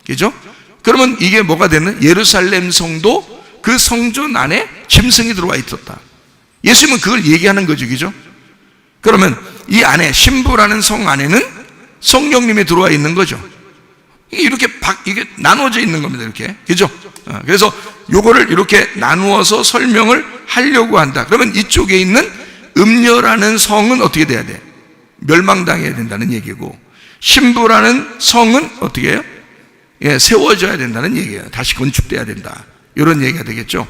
그죠? 그러면 이게 뭐가 되는? 예루살렘 성도 그 성전 안에 짐승이 들어와 있었다. 예수님은 그걸 얘기하는 거죠, 그죠? 그러면 이 안에 신부라는 성 안에는 성령님이 들어와 있는 거죠. 이게 나누어져 있는 겁니다, 이렇게. 그죠? 그래서 요거를 이렇게 나누어서 설명을 하려고 한다. 그러면 이쪽에 있는 음녀라는 성은 어떻게 돼야 돼? 멸망당해야 된다는 얘기고, 신부라는 성은 어떻게 해요? 세워져야 된다는 얘기예요. 다시 건축돼야 된다. 이런 얘기가 되겠죠.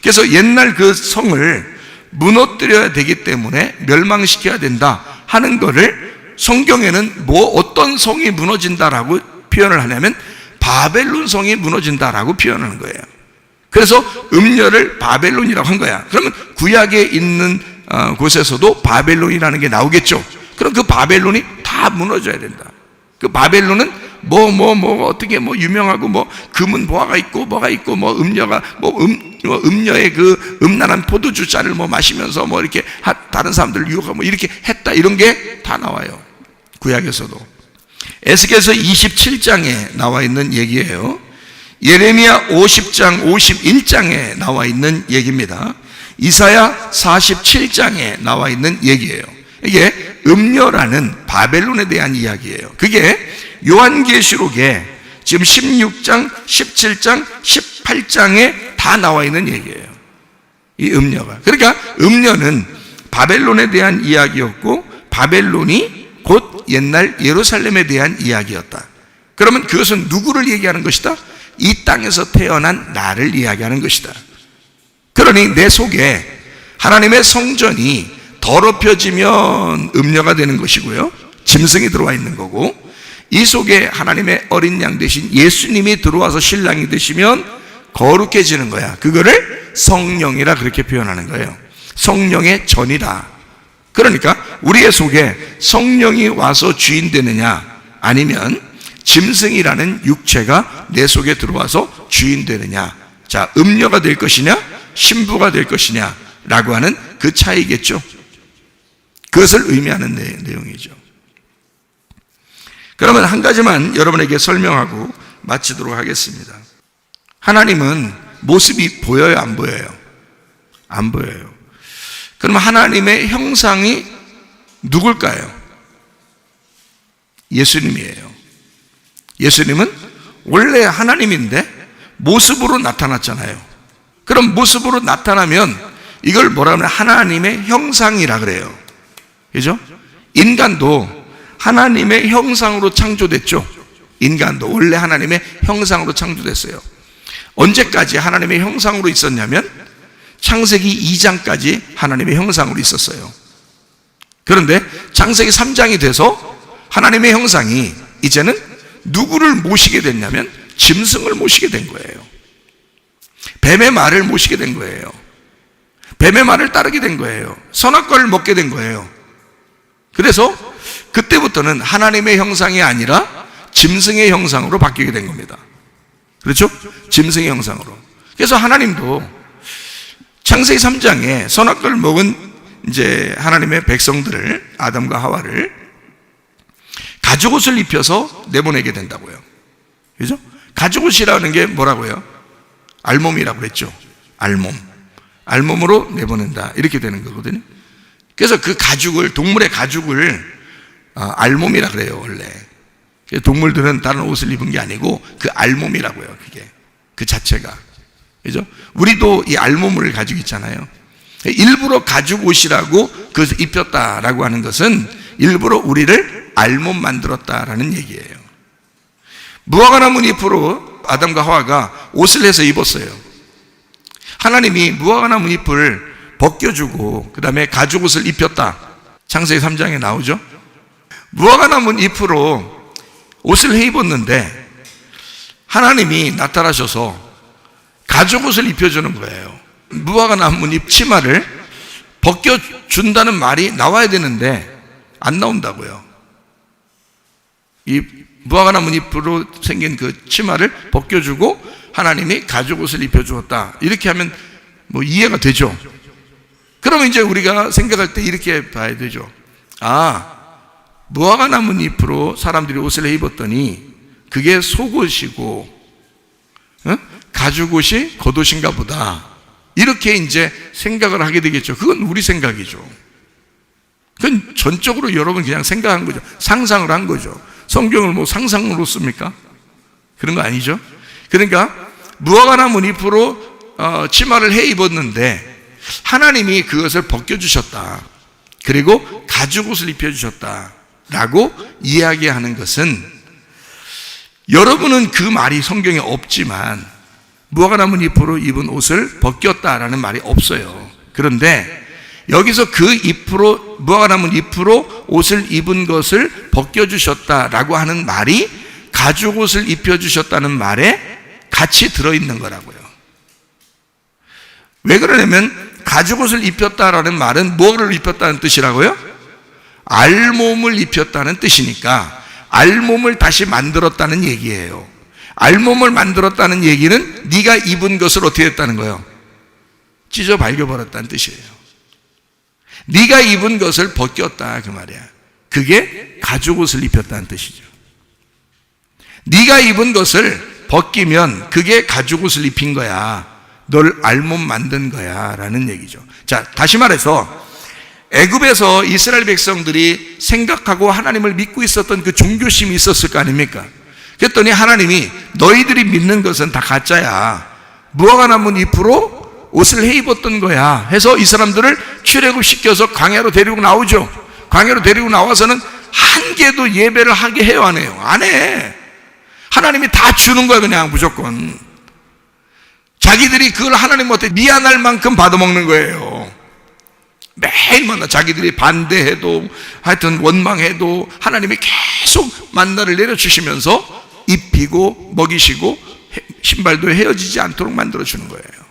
그래서 옛날 그 성을 무너뜨려야 되기 때문에 멸망시켜야 된다 하는 거를 성경에는 어떤 성이 무너진다라고 표현을 하냐면 바벨론 성이 무너진다라고 표현하는 거예요. 그래서 음녀를 바벨론이라고 한 거야. 그러면 구약에 있는 곳에서도 바벨론이라는 게 나오겠죠. 그럼 그 바벨론이 다 무너져야 된다. 그 바벨론은 어떻게 유명하고 금은 보화가 있고 뭐가 있고 음녀가 음녀의 그 음란한 포도주 잔을 마시면서 이렇게 다른 사람들을 유혹하고 이렇게 했다, 이런 게 다 나와요. 구약에서도. 에스겔서 27장에 나와 있는 얘기예요. 예레미야 50장 51장에 나와 있는 얘기입니다. 이사야 47장에 나와 있는 얘기예요. 이게 음녀라는 바벨론에 대한 이야기예요. 그게 요한계시록에 지금 16장, 17장, 18장에 다 나와 있는 얘기예요. 이 음녀가. 그러니까 음녀는 바벨론에 대한 이야기였고, 바벨론이 곧 옛날 예루살렘에 대한 이야기였다. 그러면 그것은 누구를 얘기하는 것이다? 이 땅에서 태어난 나를 이야기하는 것이다. 그러니 내 속에 하나님의 성전이 더럽혀지면 음녀가 되는 것이고요, 짐승이 들어와 있는 거고, 이 속에 하나님의 어린 양 되신 예수님이 들어와서 신랑이 되시면 거룩해지는 거야. 그거를 성령이라 그렇게 표현하는 거예요. 성령의 전이다. 그러니까 우리의 속에 성령이 와서 주인 되느냐, 아니면 짐승이라는 육체가 내 속에 들어와서 주인 되느냐. 자, 음녀가 될 것이냐 신부가 될 것이냐 라고 하는 그 차이겠죠. 그것을 의미하는 내용이죠. 그러면 한 가지만 여러분에게 설명하고 마치도록 하겠습니다. 하나님은 모습이 보여요, 안 보여요? 안 보여요. 그럼 하나님의 형상이 누굴까요? 예수님이에요. 예수님은 원래 하나님인데 모습으로 나타났잖아요. 그럼 모습으로 나타나면 이걸 뭐라 하면 하나님의 형상이라 그래요. 그죠? 인간도 하나님의 형상으로 창조됐죠. 인간도 원래 하나님의 형상으로 창조됐어요. 언제까지 하나님의 형상으로 있었냐면 창세기 2장까지 하나님의 형상으로 있었어요. 그런데 창세기 3장이 돼서 하나님의 형상이 이제는 누구를 모시게 됐냐면 짐승을 모시게 된 거예요. 뱀의 말을 모시게 된 거예요. 뱀의 말을 따르게 된 거예요. 선악과를 먹게 된 거예요. 그래서 그때부터는 하나님의 형상이 아니라 짐승의 형상으로 바뀌게 된 겁니다. 그렇죠? 짐승의 형상으로. 그래서 하나님도 창세기 3장에 선악과를 먹은 이제 하나님의 백성들을, 아담과 하와를 가죽옷을 입혀서 내보내게 된다고요. 그죠? 가죽옷이라는 게 뭐라고요? 알몸이라고 그랬죠. 알몸으로 내보낸다. 이렇게 되는 거거든요. 그래서 그 가죽을, 동물의 가죽을 알몸이라 그래요, 원래. 동물들은 다른 옷을 입은 게 아니고 그 알몸이라고요, 그게. 그 자체가. 그죠? 우리도 이 알몸을 가지고 있잖아요. 일부러 가죽 옷이라고 그것을 입혔다라고 하는 것은 일부러 우리를 알몸 만들었다라는 얘기예요. 무화과 나무 잎으로 아담과 하와가 옷을 해서 입었어요. 하나님이 무화과 나무 잎을 벗겨주고 그 다음에 가죽 옷을 입혔다. 창세기 3장에 나오죠. 무화과 나무 잎으로 옷을 해 입었는데 하나님이 나타나셔서 가죽 옷을 입혀주는 거예요. 무화과 나무 잎 치마를 벗겨준다는 말이 나와야 되는데 안 나온다고요. 이 무화과 나무 잎으로 생긴 그 치마를 벗겨주고 하나님이 가죽 옷을 입혀주었다. 이렇게 하면 뭐 이해가 되죠. 그러면 이제 우리가 생각할 때 이렇게 봐야 되죠. 무화과 나무 잎으로 사람들이 옷을 해 입었더니 그게 속옷이고 가죽 옷이 겉옷인가 보다. 이렇게 이제 생각을 하게 되겠죠. 그건 우리 생각이죠. 그건 전적으로 여러분 그냥 생각한 거죠. 상상을 한 거죠. 성경을 뭐 상상으로 씁니까? 그런 거 아니죠. 그러니까 무화과 나무 잎으로 치마를 해 입었는데 하나님이 그것을 벗겨주셨다. 그리고 가죽 옷을 입혀주셨다 라고 이야기하는 것은, 여러분은 그 말이 성경에 없지만 무화과 나무 잎으로 입은 옷을 벗겼다라는 말이 없어요. 그런데 여기서 그 잎으로, 무화과 나무 잎으로 옷을 입은 것을 벗겨주셨다라고 하는 말이 가죽 옷을 입혀주셨다는 말에 같이 들어있는 거라고요. 왜 그러냐면 가죽 옷을 입혔다라는 말은 뭐를 입혔다는 뜻이라고요? 알몸을 입혔다는 뜻이니까 알몸을 다시 만들었다는 얘기예요. 알몸을 만들었다는 얘기는 네가 입은 것을 어떻게 했다는 거예요? 찢어 발겨버렸다는 뜻이에요. 네가 입은 것을 벗겼다 그 말이야. 그게 가죽 옷을 입혔다는 뜻이죠. 네가 입은 것을 벗기면 그게 가죽 옷을 입힌 거야. 널 알몸 만든 거야 라는 얘기죠. 자, 다시 말해서 애굽에서 이스라엘 백성들이 생각하고 하나님을 믿고 있었던 그 종교심이 있었을 거 아닙니까? 그랬더니 하나님이 너희들이 믿는 것은 다 가짜야. 무화과 나무 잎으로 옷을 해 입었던 거야 해서 이 사람들을 출애굽시켜서 광야로 데리고 나오죠. 광야로 데리고 나와서는 한 개도 예배를 하게 해요, 안 해요? 안 해. 하나님이 다 주는 거야, 그냥 무조건. 자기들이 그걸 하나님한테 미안할 만큼 받아먹는 거예요. 매일마다 자기들이 반대해도 하여튼 원망해도 하나님이 계속 만나를 내려주시면서 입히고 먹이시고 신발도 헤어지지 않도록 만들어주는 거예요.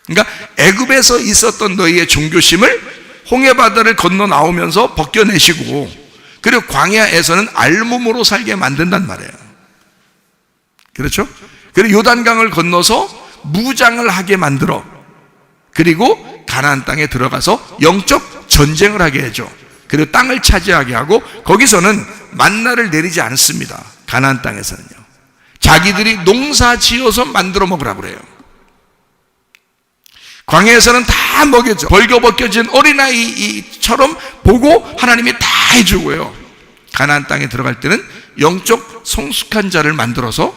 그러니까 애굽에서 있었던 너희의 종교심을 홍해바다를 건너 나오면서 벗겨내시고, 그리고 광야에서는 알몸으로 살게 만든단 말이에요. 그렇죠? 그리고 요단강을 건너서 무장을 하게 만들어, 그리고 가나안 땅에 들어가서 영적 전쟁을 하게 해줘. 그리고 땅을 차지하게 하고, 거기서는 만나를 내리지 않습니다. 가나안 땅에서는요. 자기들이 농사 지어서 만들어 먹으라고 그래요. 광야에서는 다 먹여져 벌거벗겨진 어린아이처럼 보고 하나님이 다 해주고요. 가나안 땅에 들어갈 때는 영적 성숙한 자를 만들어서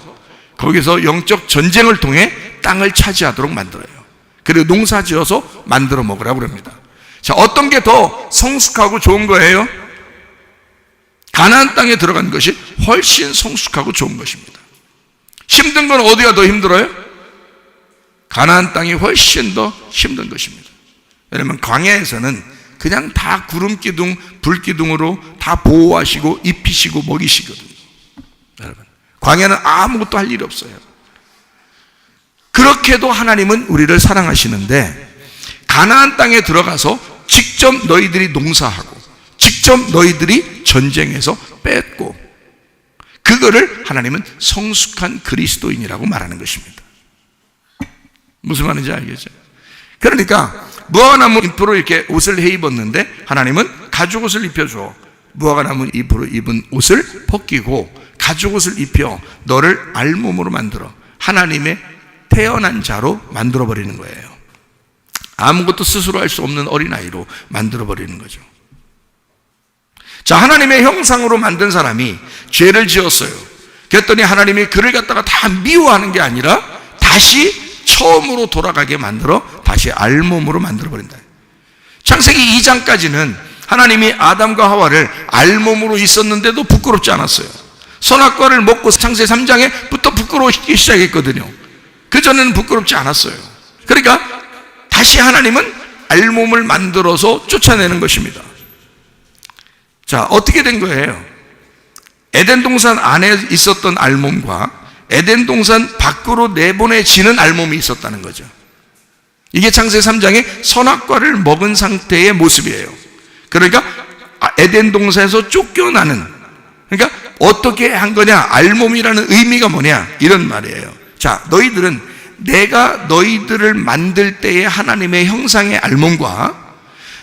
거기서 영적 전쟁을 통해 땅을 차지하도록 만들어요. 그리고 농사지어서 만들어 먹으라고 그럽니다. 자, 어떤 게 더 성숙하고 좋은 거예요? 가나안 땅에 들어간 것이 훨씬 성숙하고 좋은 것입니다. 힘든 건 어디가 더 힘들어요? 가나안 땅이 훨씬 더 힘든 것입니다. 왜냐하면 광야에서는 그냥 다 구름기둥, 불기둥으로 다 보호하시고 입히시고 먹이시거든요. 여러분, 광야는 아무것도 할 일이 없어요. 그렇게도 하나님은 우리를 사랑하시는데 가나안 땅에 들어가서 직접 너희들이 농사하고 직접 너희들이 전쟁에서 뺏고, 그거를 하나님은 성숙한 그리스도인이라고 말하는 것입니다. 무슨 말인지 알겠죠? 그러니까 무화과나무 잎으로 이렇게 옷을 해 입었는데 하나님은 가죽옷을 입혀줘. 무화과나무 잎으로 입은 옷을 벗기고 가죽옷을 입혀 너를 알몸으로 만들어 하나님의 태어난 자로 만들어버리는 거예요. 아무것도 스스로 할 수 없는 어린아이로 만들어버리는 거죠. 자, 하나님의 형상으로 만든 사람이 죄를 지었어요. 그랬더니 하나님이 그를 갖다가 다 미워하는 게 아니라 다시 처음으로 돌아가게 만들어 다시 알몸으로 만들어버린다. 창세기 2장까지는 하나님이 아담과 하와를 알몸으로 있었는데도 부끄럽지 않았어요. 선악과를 먹고 창세기 3장에부터 부끄러워지기 시작했거든요. 그전에는 부끄럽지 않았어요. 그러니까 다시 하나님은 알몸을 만들어서 쫓아내는 것입니다. 자, 어떻게 된 거예요? 에덴 동산 안에 있었던 알몸과 에덴 동산 밖으로 내보내지는 알몸이 있었다는 거죠. 이게 창세기 3장의 선악과를 먹은 상태의 모습이에요. 그러니까 에덴 동산에서 쫓겨나는, 그러니까 어떻게 한 거냐, 알몸이라는 의미가 뭐냐, 이런 말이에요. 자, 너희들은 내가 너희들을 만들 때의 하나님의 형상의 알몸과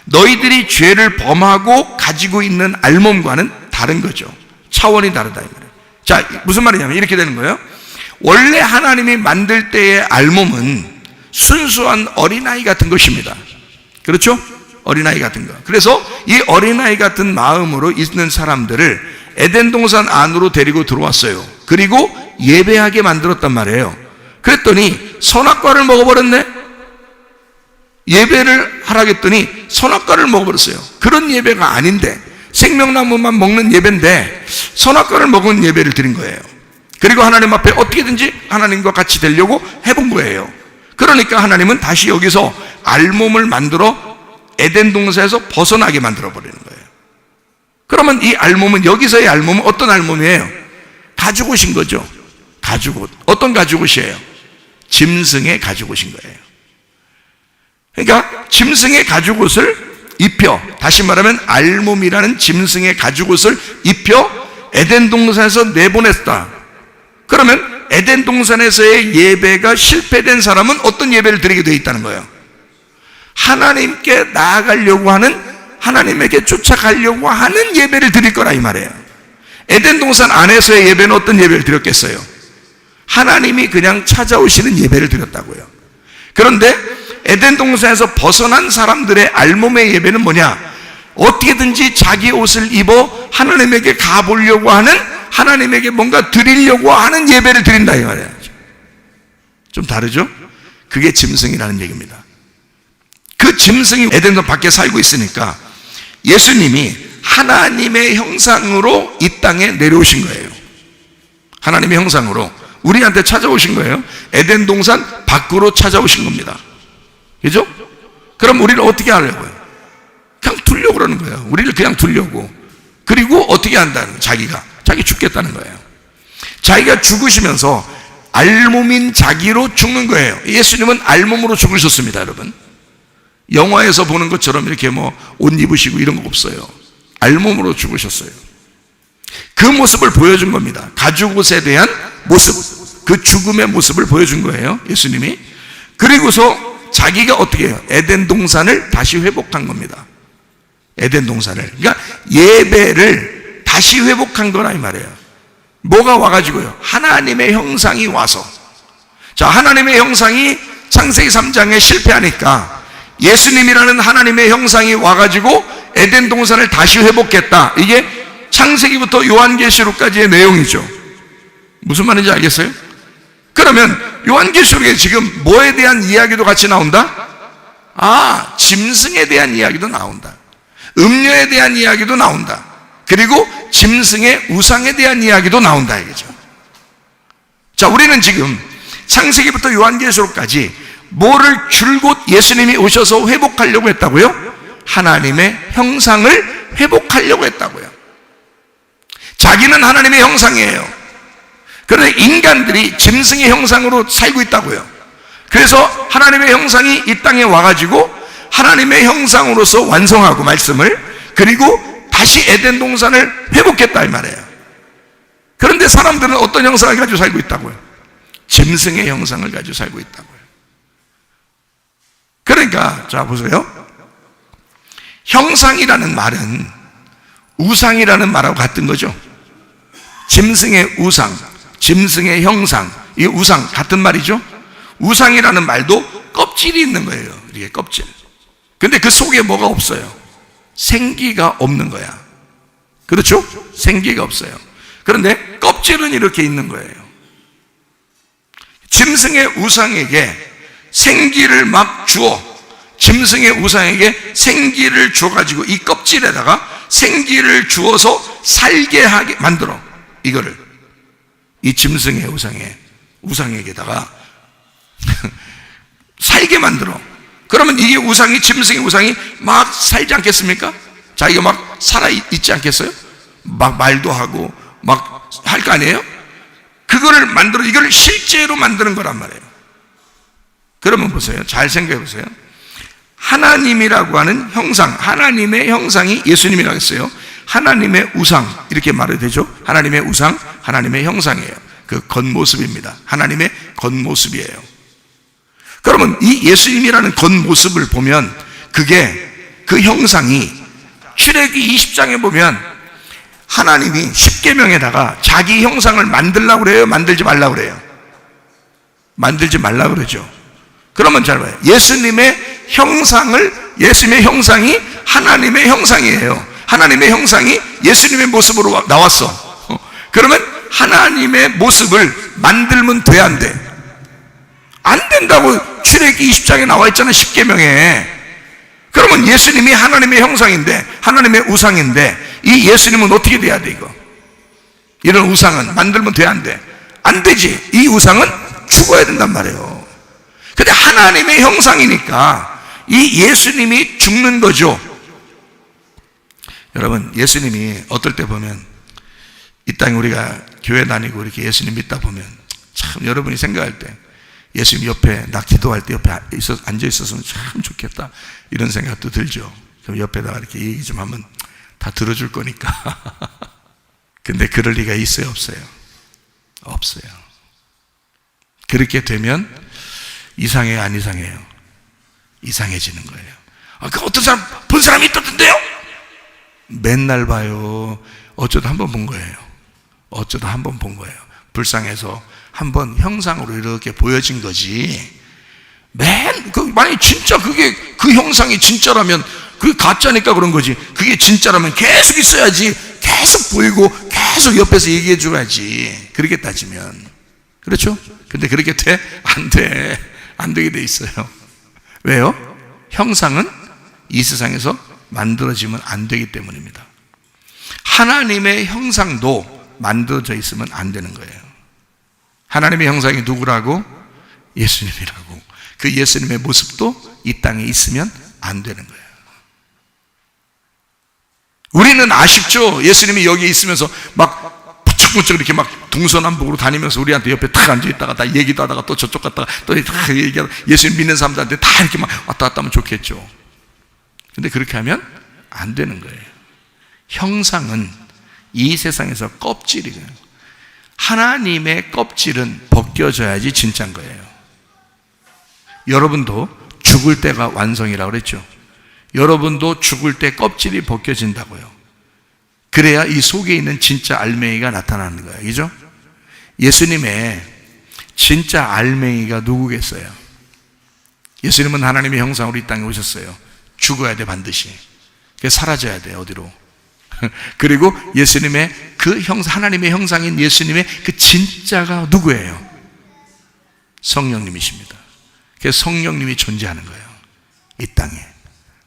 너희들이 죄를 범하고 가지고 있는 알몸과는 다른 거죠. 차원이 다르다 이 말이에요. 자, 무슨 말이냐면 이렇게 되는 거예요. 원래 하나님이 만들 때의 알몸은 순수한 어린아이 같은 것입니다. 그렇죠? 어린아이 같은 거. 그래서 이 어린아이 같은 마음으로 있는 사람들을 에덴 동산 안으로 데리고 들어왔어요. 그리고 예배하게 만들었단 말이에요. 그랬더니 선악과를 먹어버렸네. 예배를 하라겠더니 선악과를 먹어버렸어요. 그런 예배가 아닌데, 생명나무만 먹는 예배인데 선악과를 먹은 예배를 드린 거예요. 그리고 하나님 앞에 어떻게든지 하나님과 같이 되려고 해본 거예요. 그러니까 하나님은 다시 여기서 알몸을 만들어 에덴 동산에서 벗어나게 만들어 버리는 거예요. 그러면 이 알몸은, 여기서의 알몸은 어떤 알몸이에요? 가죽옷인 거죠. 가죽옷. 어떤 가죽옷이에요? 짐승의 가죽옷인 거예요. 그러니까 짐승의 가죽옷을 입혀, 다시 말하면 알몸이라는 짐승의 가죽옷을 입혀 에덴 동산에서 내보냈다. 그러면 에덴 동산에서의 예배가 실패된 사람은 어떤 예배를 드리게 되어 있다는 거예요? 하나님께 나아가려고 하는, 하나님에게 쫓아가려고 하는 예배를 드릴 거라 이 말이에요. 에덴 동산 안에서의 예배는 어떤 예배를 드렸겠어요? 하나님이 그냥 찾아오시는 예배를 드렸다고요. 그런데 에덴 동산에서 벗어난 사람들의 알몸의 예배는 뭐냐? 어떻게든지 자기 옷을 입어 하나님에게 가보려고 하는, 하나님에게 뭔가 드리려고 하는 예배를 드린다 이 말이에요. 좀 다르죠? 그게 짐승이라는 얘기입니다. 그 짐승이 에덴 동산 밖에 살고 있으니까 예수님이 하나님의 형상으로 이 땅에 내려오신 거예요. 하나님의 형상으로 우리한테 찾아오신 거예요. 에덴 동산 밖으로 찾아오신 겁니다. 그죠? 그럼 우리를 어떻게 하려고요? 그냥 두려고 그러는 거예요. 우리를 그냥 두려고. 그리고 어떻게 한다는 거예요? 자기 죽겠다는 거예요. 자기가 죽으시면서 알몸인 자기로 죽는 거예요. 예수님은 알몸으로 죽으셨습니다, 여러분. 영화에서 보는 것처럼 이렇게 뭐 옷 입으시고 이런 거 없어요. 알몸으로 죽으셨어요. 그 모습을 보여준 겁니다. 가죽옷에 대한 모습, 그 죽음의 모습을 보여준 거예요, 예수님이. 그리고서 자기가 어떻게 해요? 에덴 동산을 다시 회복한 겁니다. 에덴 동산을. 그러니까 예배를 다시 회복한 거라 이 말이에요. 뭐가 와가지고요? 하나님의 형상이 와서. 자, 하나님의 형상이 창세기 3장에 실패하니까 예수님이라는 하나님의 형상이 와가지고 에덴 동산을 다시 회복했다. 이게 창세기부터 요한계시록까지의 내용이죠. 무슨 말인지 알겠어요? 그러면 요한계시록에 지금 뭐에 대한 이야기도 같이 나온다? 짐승에 대한 이야기도 나온다. 음료에 대한 이야기도 나온다. 그리고 짐승의 우상에 대한 이야기도 나온다 이거죠. 자, 우리는 지금 창세기부터 요한계시록까지 뭐를 줄곧 예수님이 오셔서 회복하려고 했다고요? 하나님의 형상을 회복하려고 했다고요. 자기는 하나님의 형상이에요. 그런데 인간들이 짐승의 형상으로 살고 있다고요. 그래서 하나님의 형상이 이 땅에 와가지고 하나님의 형상으로서 완성하고 말씀을, 그리고 다시 에덴 동산을 회복했다 이 말이에요. 그런데 사람들은 어떤 형상을 가지고 살고 있다고요? 짐승의 형상을 가지고 살고 있다고요. 그러니까 자 보세요. 형상이라는 말은 우상이라는 말하고 같은 거죠. 짐승의 우상, 짐승의 형상, 이 우상 같은 말이죠. 우상이라는 말도 껍질이 있는 거예요. 이게 껍질. 근데 그 속에 뭐가 없어요? 생기가 없는 거야. 그렇죠? 생기가 없어요. 그런데 껍질은 이렇게 있는 거예요. 짐승의 우상에게 생기를 막 주어, 짐승의 우상에게 생기를 줘가지고 이 껍질에다가 생기를 주어서 살게 하게 만들어. 이거를 이 짐승의 우상에게다가 살게 만들어. 그러면 이게 우상이, 짐승의 우상이 막 살지 않겠습니까? 자기가 막 살아있지 않겠어요? 막 말도 하고 막 할 거 아니에요? 그거를 만들어, 이걸 실제로 만드는 거란 말이에요. 그러면 보세요. 잘 생각해 보세요. 하나님이라고 하는 형상, 하나님의 형상이 예수님이라고 했어요. 하나님의 우상, 이렇게 말해도 되죠. 하나님의 우상, 하나님의 형상이에요. 그 겉모습입니다. 하나님의 겉모습이에요. 그러면 이 예수님이라는 겉모습을 보면 그게, 그 형상이 출애굽기 20장에 보면 하나님이 십계명에다가 자기 형상을 만들라고 그래요? 만들지 말라고 그래요? 만들지 말라고 그러죠. 그러면 잘 봐요. 예수님의 형상이 하나님의 형상이에요. 하나님의 형상이 예수님의 모습으로 나왔어. 그러면 하나님의 모습을 만들면 돼, 안 돼? 안 된다고 출애굽기 20장에 나와 있잖아, 십계명에. 그러면 예수님이 하나님의 형상인데, 하나님의 우상인데, 이 예수님은 어떻게 돼야 돼, 이거? 이런 우상은 만들면 돼, 안 돼? 안 되지. 이 우상은 죽어야 된단 말이에요. 근데 하나님의 형상이니까 이 예수님이 죽는 거죠. 여러분, 예수님이 어떨 때 보면, 이 땅에 우리가 교회 다니고 이렇게 예수님 믿다 보면 참 여러분이 생각할 때 예수님 옆에, 나 기도할 때 옆에 앉아 있었으면 참 좋겠다, 이런 생각도 들죠. 그럼 옆에다가 이렇게 얘기 좀 하면 다 들어줄 거니까. 근데 그럴 리가 있어요, 없어요? 없어요. 그렇게 되면 이상해요, 안 이상해요? 이상해지는 거예요. 그 어떤 사람, 본 사람이 있던데요? 맨날 봐요. 어쩌다 한 번 본 거예요. 어쩌다 한 번 본 거예요. 불쌍해서 한 번 형상으로 이렇게 보여진 거지. 만약에 진짜 그게, 그 형상이 진짜라면, 그게 가짜니까 그런 거지. 그게 진짜라면 계속 있어야지. 계속 보이고 계속 옆에서 얘기해 줘야지. 그렇게 따지면. 그렇죠? 근데 그렇게 돼? 안 돼. 안 되게 돼 있어요. 왜요? 형상은 이 세상에서 만들어지면 안 되기 때문입니다. 하나님의 형상도 만들어져 있으면 안 되는 거예요. 하나님의 형상이 누구라고? 예수님이라고. 그 예수님의 모습도 이 땅에 있으면 안 되는 거예요. 우리는 아쉽죠? 예수님이 여기 있으면서 막 부쩍부쩍 이렇게 막 동서남북으로 다니면서 우리한테 옆에 탁 앉아있다가 다 얘기도 하다가 또 저쪽 갔다가 또 얘기하다가, 예수님 믿는 사람들한테 다 이렇게 막 왔다 갔다 하면 좋겠죠. 근데 그렇게 하면 안 되는 거예요. 형상은 이 세상에서 껍질이에요. 하나님의 껍질은 벗겨져야지 진짜인 거예요. 여러분도 죽을 때가 완성이라고 그랬죠. 여러분도 죽을 때 껍질이 벗겨진다고요. 그래야 이 속에 있는 진짜 알맹이가 나타나는 거예요. 그죠? 예수님의 진짜 알맹이가 누구겠어요? 예수님은 하나님의 형상으로 이 땅에 오셨어요. 죽어야 돼, 반드시. 사라져야 돼, 어디로. 그리고 예수님의 그 하나님의 형상인 예수님의 그 진짜가 누구예요? 성령님이십니다. 그래서 성령님이 존재하는 거예요. 이 땅에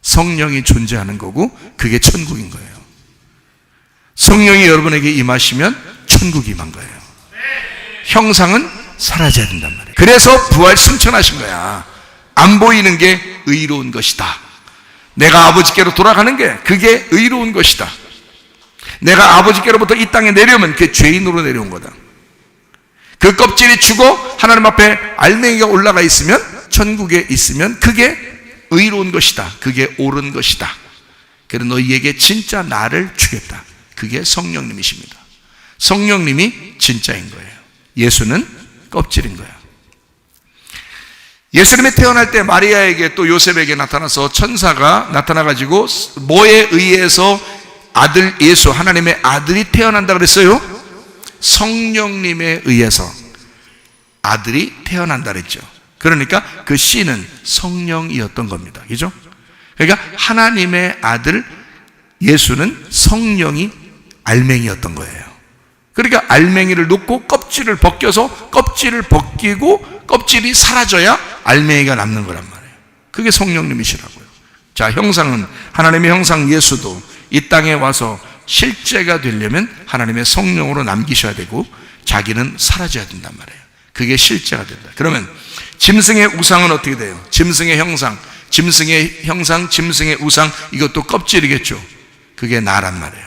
성령이 존재하는 거고, 그게 천국인 거예요. 성령이 여러분에게 임하시면 천국이 임한 거예요. 형상은 사라져야 된단 말이에요. 그래서 부활 승천하신 거야. 안 보이는 게 의로운 것이다. 내가 아버지께로 돌아가는 게 그게 의로운 것이다. 내가 아버지께로부터 이 땅에 내려오면 그게 죄인으로 내려온 거다. 그 껍질이 죽어 하나님 앞에 알맹이가 올라가 있으면, 천국에 있으면 그게 의로운 것이다. 그게 옳은 것이다. 그래서 너희에게 진짜 나를 주겠다. 그게 성령님이십니다. 성령님이 진짜인 거예요. 예수는 껍질인 거예요. 예수님이 태어날 때 마리아에게 또 요셉에게 나타나서 천사가 나타나가지고 뭐에 의해서 아들 예수, 하나님의 아들이 태어난다 그랬어요? 성령님에 의해서 아들이 태어난다 그랬죠. 그러니까 그 씨는 성령이었던 겁니다. 그죠? 그러니까 하나님의 아들 예수는 성령이 알맹이였던 거예요. 그러니까 알맹이를 놓고 껍질을 벗겨서, 껍질을 벗기고 껍질이 사라져야 알맹이가 남는 거란 말이에요. 그게 성령님이시라고요. 자, 형상은 하나님의 형상 예수도 이 땅에 와서 실제가 되려면 하나님의 성령으로 남기셔야 되고, 자기는 사라져야 된단 말이에요. 그게 실제가 된다. 그러면 짐승의 우상은 어떻게 돼요? 짐승의 형상, 짐승의 형상, 짐승의 우상, 이것도 껍질이겠죠. 그게 나란 말이에요.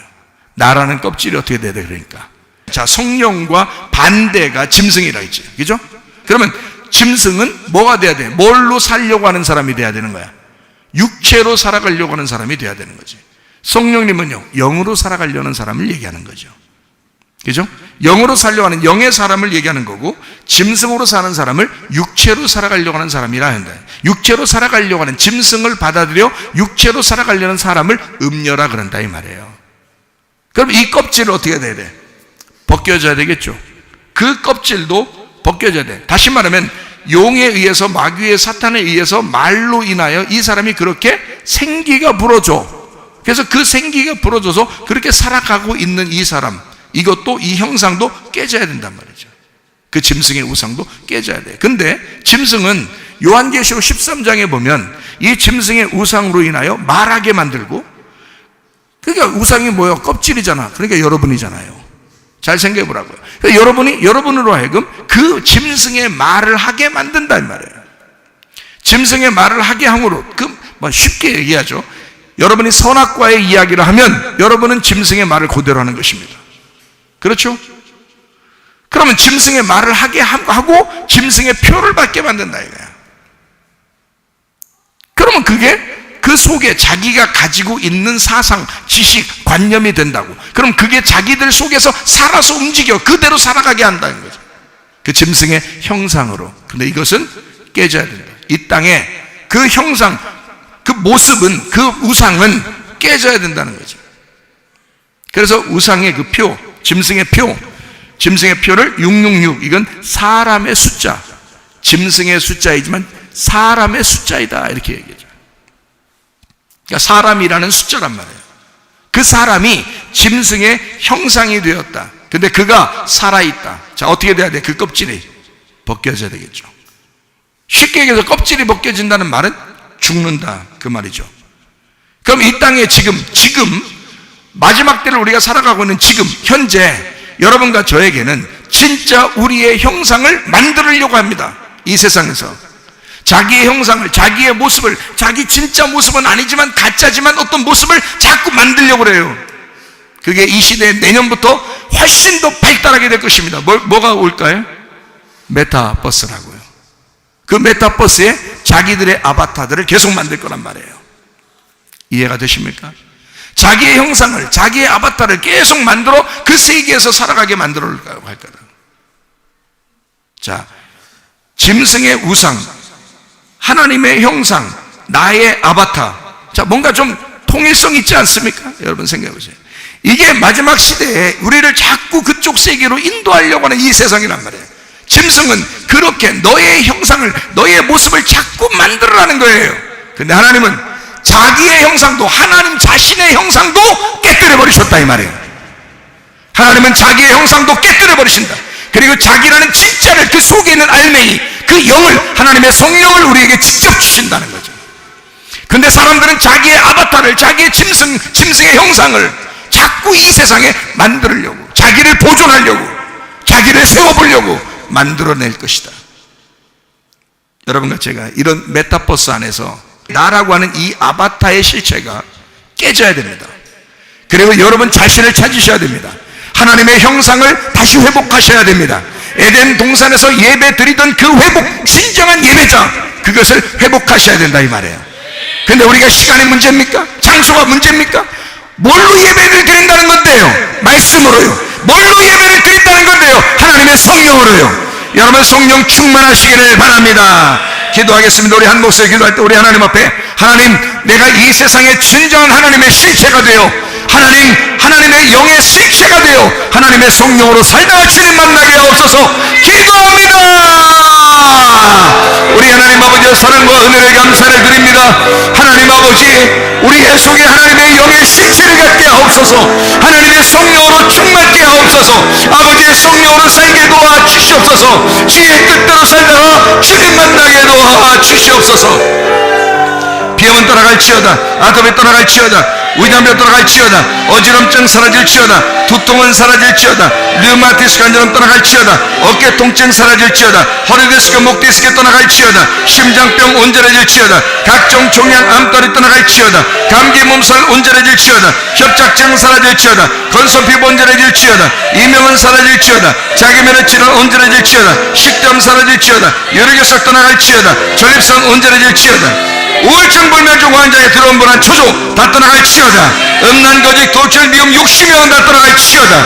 나라는 껍질이 어떻게 돼야 돼? 그러니까 자, 성령과 반대가 짐승이라 했죠. 그죠? 그러면 짐승은 뭐가 돼야 돼? 뭘로 살려고 하는 사람이 돼야 되는 거야? 육체로 살아가려고 하는 사람이 돼야 되는 거지. 성령님은요, 영으로 살아가려는 사람을 얘기하는 거죠. 그죠? 영으로 살려고 하는 영의 사람을 얘기하는 거고, 짐승으로 사는 사람을 육체로 살아가려고 하는 사람이라 한다. 육체로 살아가려고 하는, 짐승을 받아들여 육체로 살아가려는 사람을 음녀라 그런다 이 말이에요. 그럼 이 껍질을 어떻게 해야 돼? 벗겨져야 되겠죠. 그 껍질도 벗겨져야 돼. 다시 말하면 용에 의해서, 마귀의 사탄에 의해서 말로 인하여 이 사람이 그렇게 생기가 불어져. 그래서 그 생기가 불어져서 그렇게 살아가고 있는 이 사람, 이것도, 이 형상도 깨져야 된단 말이죠. 그 짐승의 우상도 깨져야 돼. 근데 짐승은 요한계시록 13장에 보면 이 짐승의 우상으로 인하여 말하게 만들고, 그러니까 우상이 뭐예요? 껍질이잖아. 그러니까 여러분이잖아요. 잘 생각해 보라고요. 그러니까 여러분으로 하여금 그 짐승의 말을 하게 만든다 이 말이에요. 짐승의 말을 하게 함으로, 쉽게 얘기하죠. 여러분이 선악과의 이야기를 하면 여러분은 짐승의 말을 그대로 하는 것입니다. 그렇죠? 그러면 짐승의 말을 하게 하고 짐승의 표를 받게 만든다 이거야. 그러면 그게 그 속에 자기가 가지고 있는 사상, 지식, 관념이 된다고. 그럼 그게 자기들 속에서 살아서 움직여 그대로 살아가게 한다는 거죠. 그 짐승의 형상으로. 근데 이것은 깨져야 된다. 이 땅에 그 형상, 그 모습은, 그 우상은 깨져야 된다는 거죠. 그래서 우상의 그 표, 짐승의 표를 666, 이건 사람의 숫자, 짐승의 숫자이지만 사람의 숫자이다 이렇게 얘기하죠. 그러니까 사람이라는 숫자란 말이에요. 그 사람이 짐승의 형상이 되었다. 근데 그가 살아있다. 자, 어떻게 돼야 돼? 그 껍질이 벗겨져야 되겠죠. 쉽게 얘기해서 껍질이 벗겨진다는 말은 죽는다 그 말이죠. 그럼 이 땅에 지금 마지막 때를 우리가 살아가고 있는 지금 현재 여러분과 저에게는 진짜 우리의 형상을 만들려고 합니다. 이 세상에서 자기의 형상을, 자기의 모습을, 자기 진짜 모습은 아니지만 가짜지만 어떤 모습을 자꾸 만들려고 그래요. 그게 이 시대에 내년부터 훨씬 더 발달하게 될 것입니다. 뭐가 올까요? 메타버스라고요. 그 메타버스에 자기들의 아바타들을 계속 만들 거란 말이에요. 이해가 되십니까? 자기의 형상을, 자기의 아바타를 계속 만들어 그 세계에서 살아가게 만들어 할 거다. 자, 짐승의 우상, 하나님의 형상, 나의 아바타. 자, 뭔가 좀 통일성 있지 않습니까? 여러분 생각해 보세요. 이게 마지막 시대에 우리를 자꾸 그쪽 세계로 인도하려고 하는 이 세상이란 말이에요. 짐승은 그렇게 너의 형상을, 너의 모습을 자꾸 만들어라는 거예요. 근데 하나님은 자기의 형상도, 하나님 자신의 형상도 깨뜨려 버리셨다 이 말이에요. 하나님은 자기의 형상도 깨뜨려 버리신다. 그리고 자기라는 진짜를, 그 속에 있는 알맹이, 그 영을, 하나님의 성령을 우리에게 직접 주신다는 거죠. 근데 사람들은 자기의 아바타를, 자기의 짐승의 형상을 자꾸 이 세상에 만들려고, 자기를 보존하려고, 자기를 세워보려고 만들어낼 것이다. 여러분과 제가 이런 메타버스 안에서 나라고 하는 이 아바타의 실체가 깨져야 됩니다. 그리고 여러분 자신을 찾으셔야 됩니다. 하나님의 형상을 다시 회복하셔야 됩니다. 에덴 동산에서 예배 드리던 그 회복, 진정한 예배자, 그것을 회복하셔야 된다 이 말이에요. 근데 우리가 시간이 문제입니까? 장소가 문제입니까? 뭘로 예배를 드린다는 건데요? 말씀으로요. 뭘로 예배를 드린다는 건데요? 하나님의 성령으로요. 여러분 성령 충만하시기를 바랍니다. 기도하겠습니다. 우리 한 목소리 기도할 때 우리 하나님 앞에, 하나님, 내가 이 세상의 진정한 하나님의 실체가 되어 하나님의 영의 실체가 되어 하나님의 성령으로 살다가 주님 만나게 하옵소서. 기도합니다. 우리 하나님 아버지의 사랑과 은혜를 감사를 드립니다. 하나님 아버지, 우리의 속에 하나님의 영의 실체를 갖게 하옵소서. 하나님의 성령으로 충만케 하옵소서. 아버지의 성령으로 살게 도와 주시옵소서. 주의 뜻대로 살다가 주님 만나게 도와 주시옵소서. 비염은 떠나갈지어다, 아토피 떠나갈지어다, 위장병 떠나갈지어다, 어지럼증 사라질지어다, 두통은 사라질지어다, 류마티스 관절은 떠나갈지어다, 어깨 통증 사라질지어다, 허리 디스크, 목 디스크 떠나갈지어다, 심장병 온전해질지어다, 각종 종양 암떨이 떠나갈지어다, 감기 몸살 온전해질지어다, 협착증 사라질지어다, 건소 피부 온전해질지어다, 이명은 사라질지어다, 자기면의 질환 온전해질지어다, 식도암 사라질지어다, 유리결석 떠나갈지어다, 전립선 온전해질지어다, 우울증 불면증 환자의 들어온 불안 초조 다 떠나갈지어다, 음란거짓 도출 미움 욕심형 다 떠나갈지어다.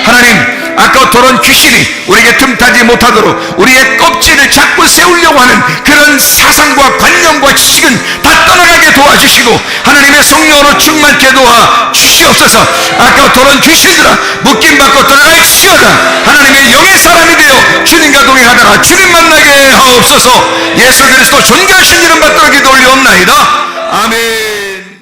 하나님, 아까 더러운 귀신이 우리에게 틈타지 못하도록 우리의 껍질을 자꾸 세우려고 하는 그런 사상과 관념과 지식은 다 떠나가게 도와주시고 하나님의 성령으로 충만케 도와주시옵소서. 아까 더러운 귀신들아, 묶임받고 떠나갈지어다. 하나님의 영의 사람이 되어 주님과 동행하다가 주님 만나게 하옵소서. 예수 그리스도 존귀하신 이름 받들어 기도 올리옵나이다. 아멘.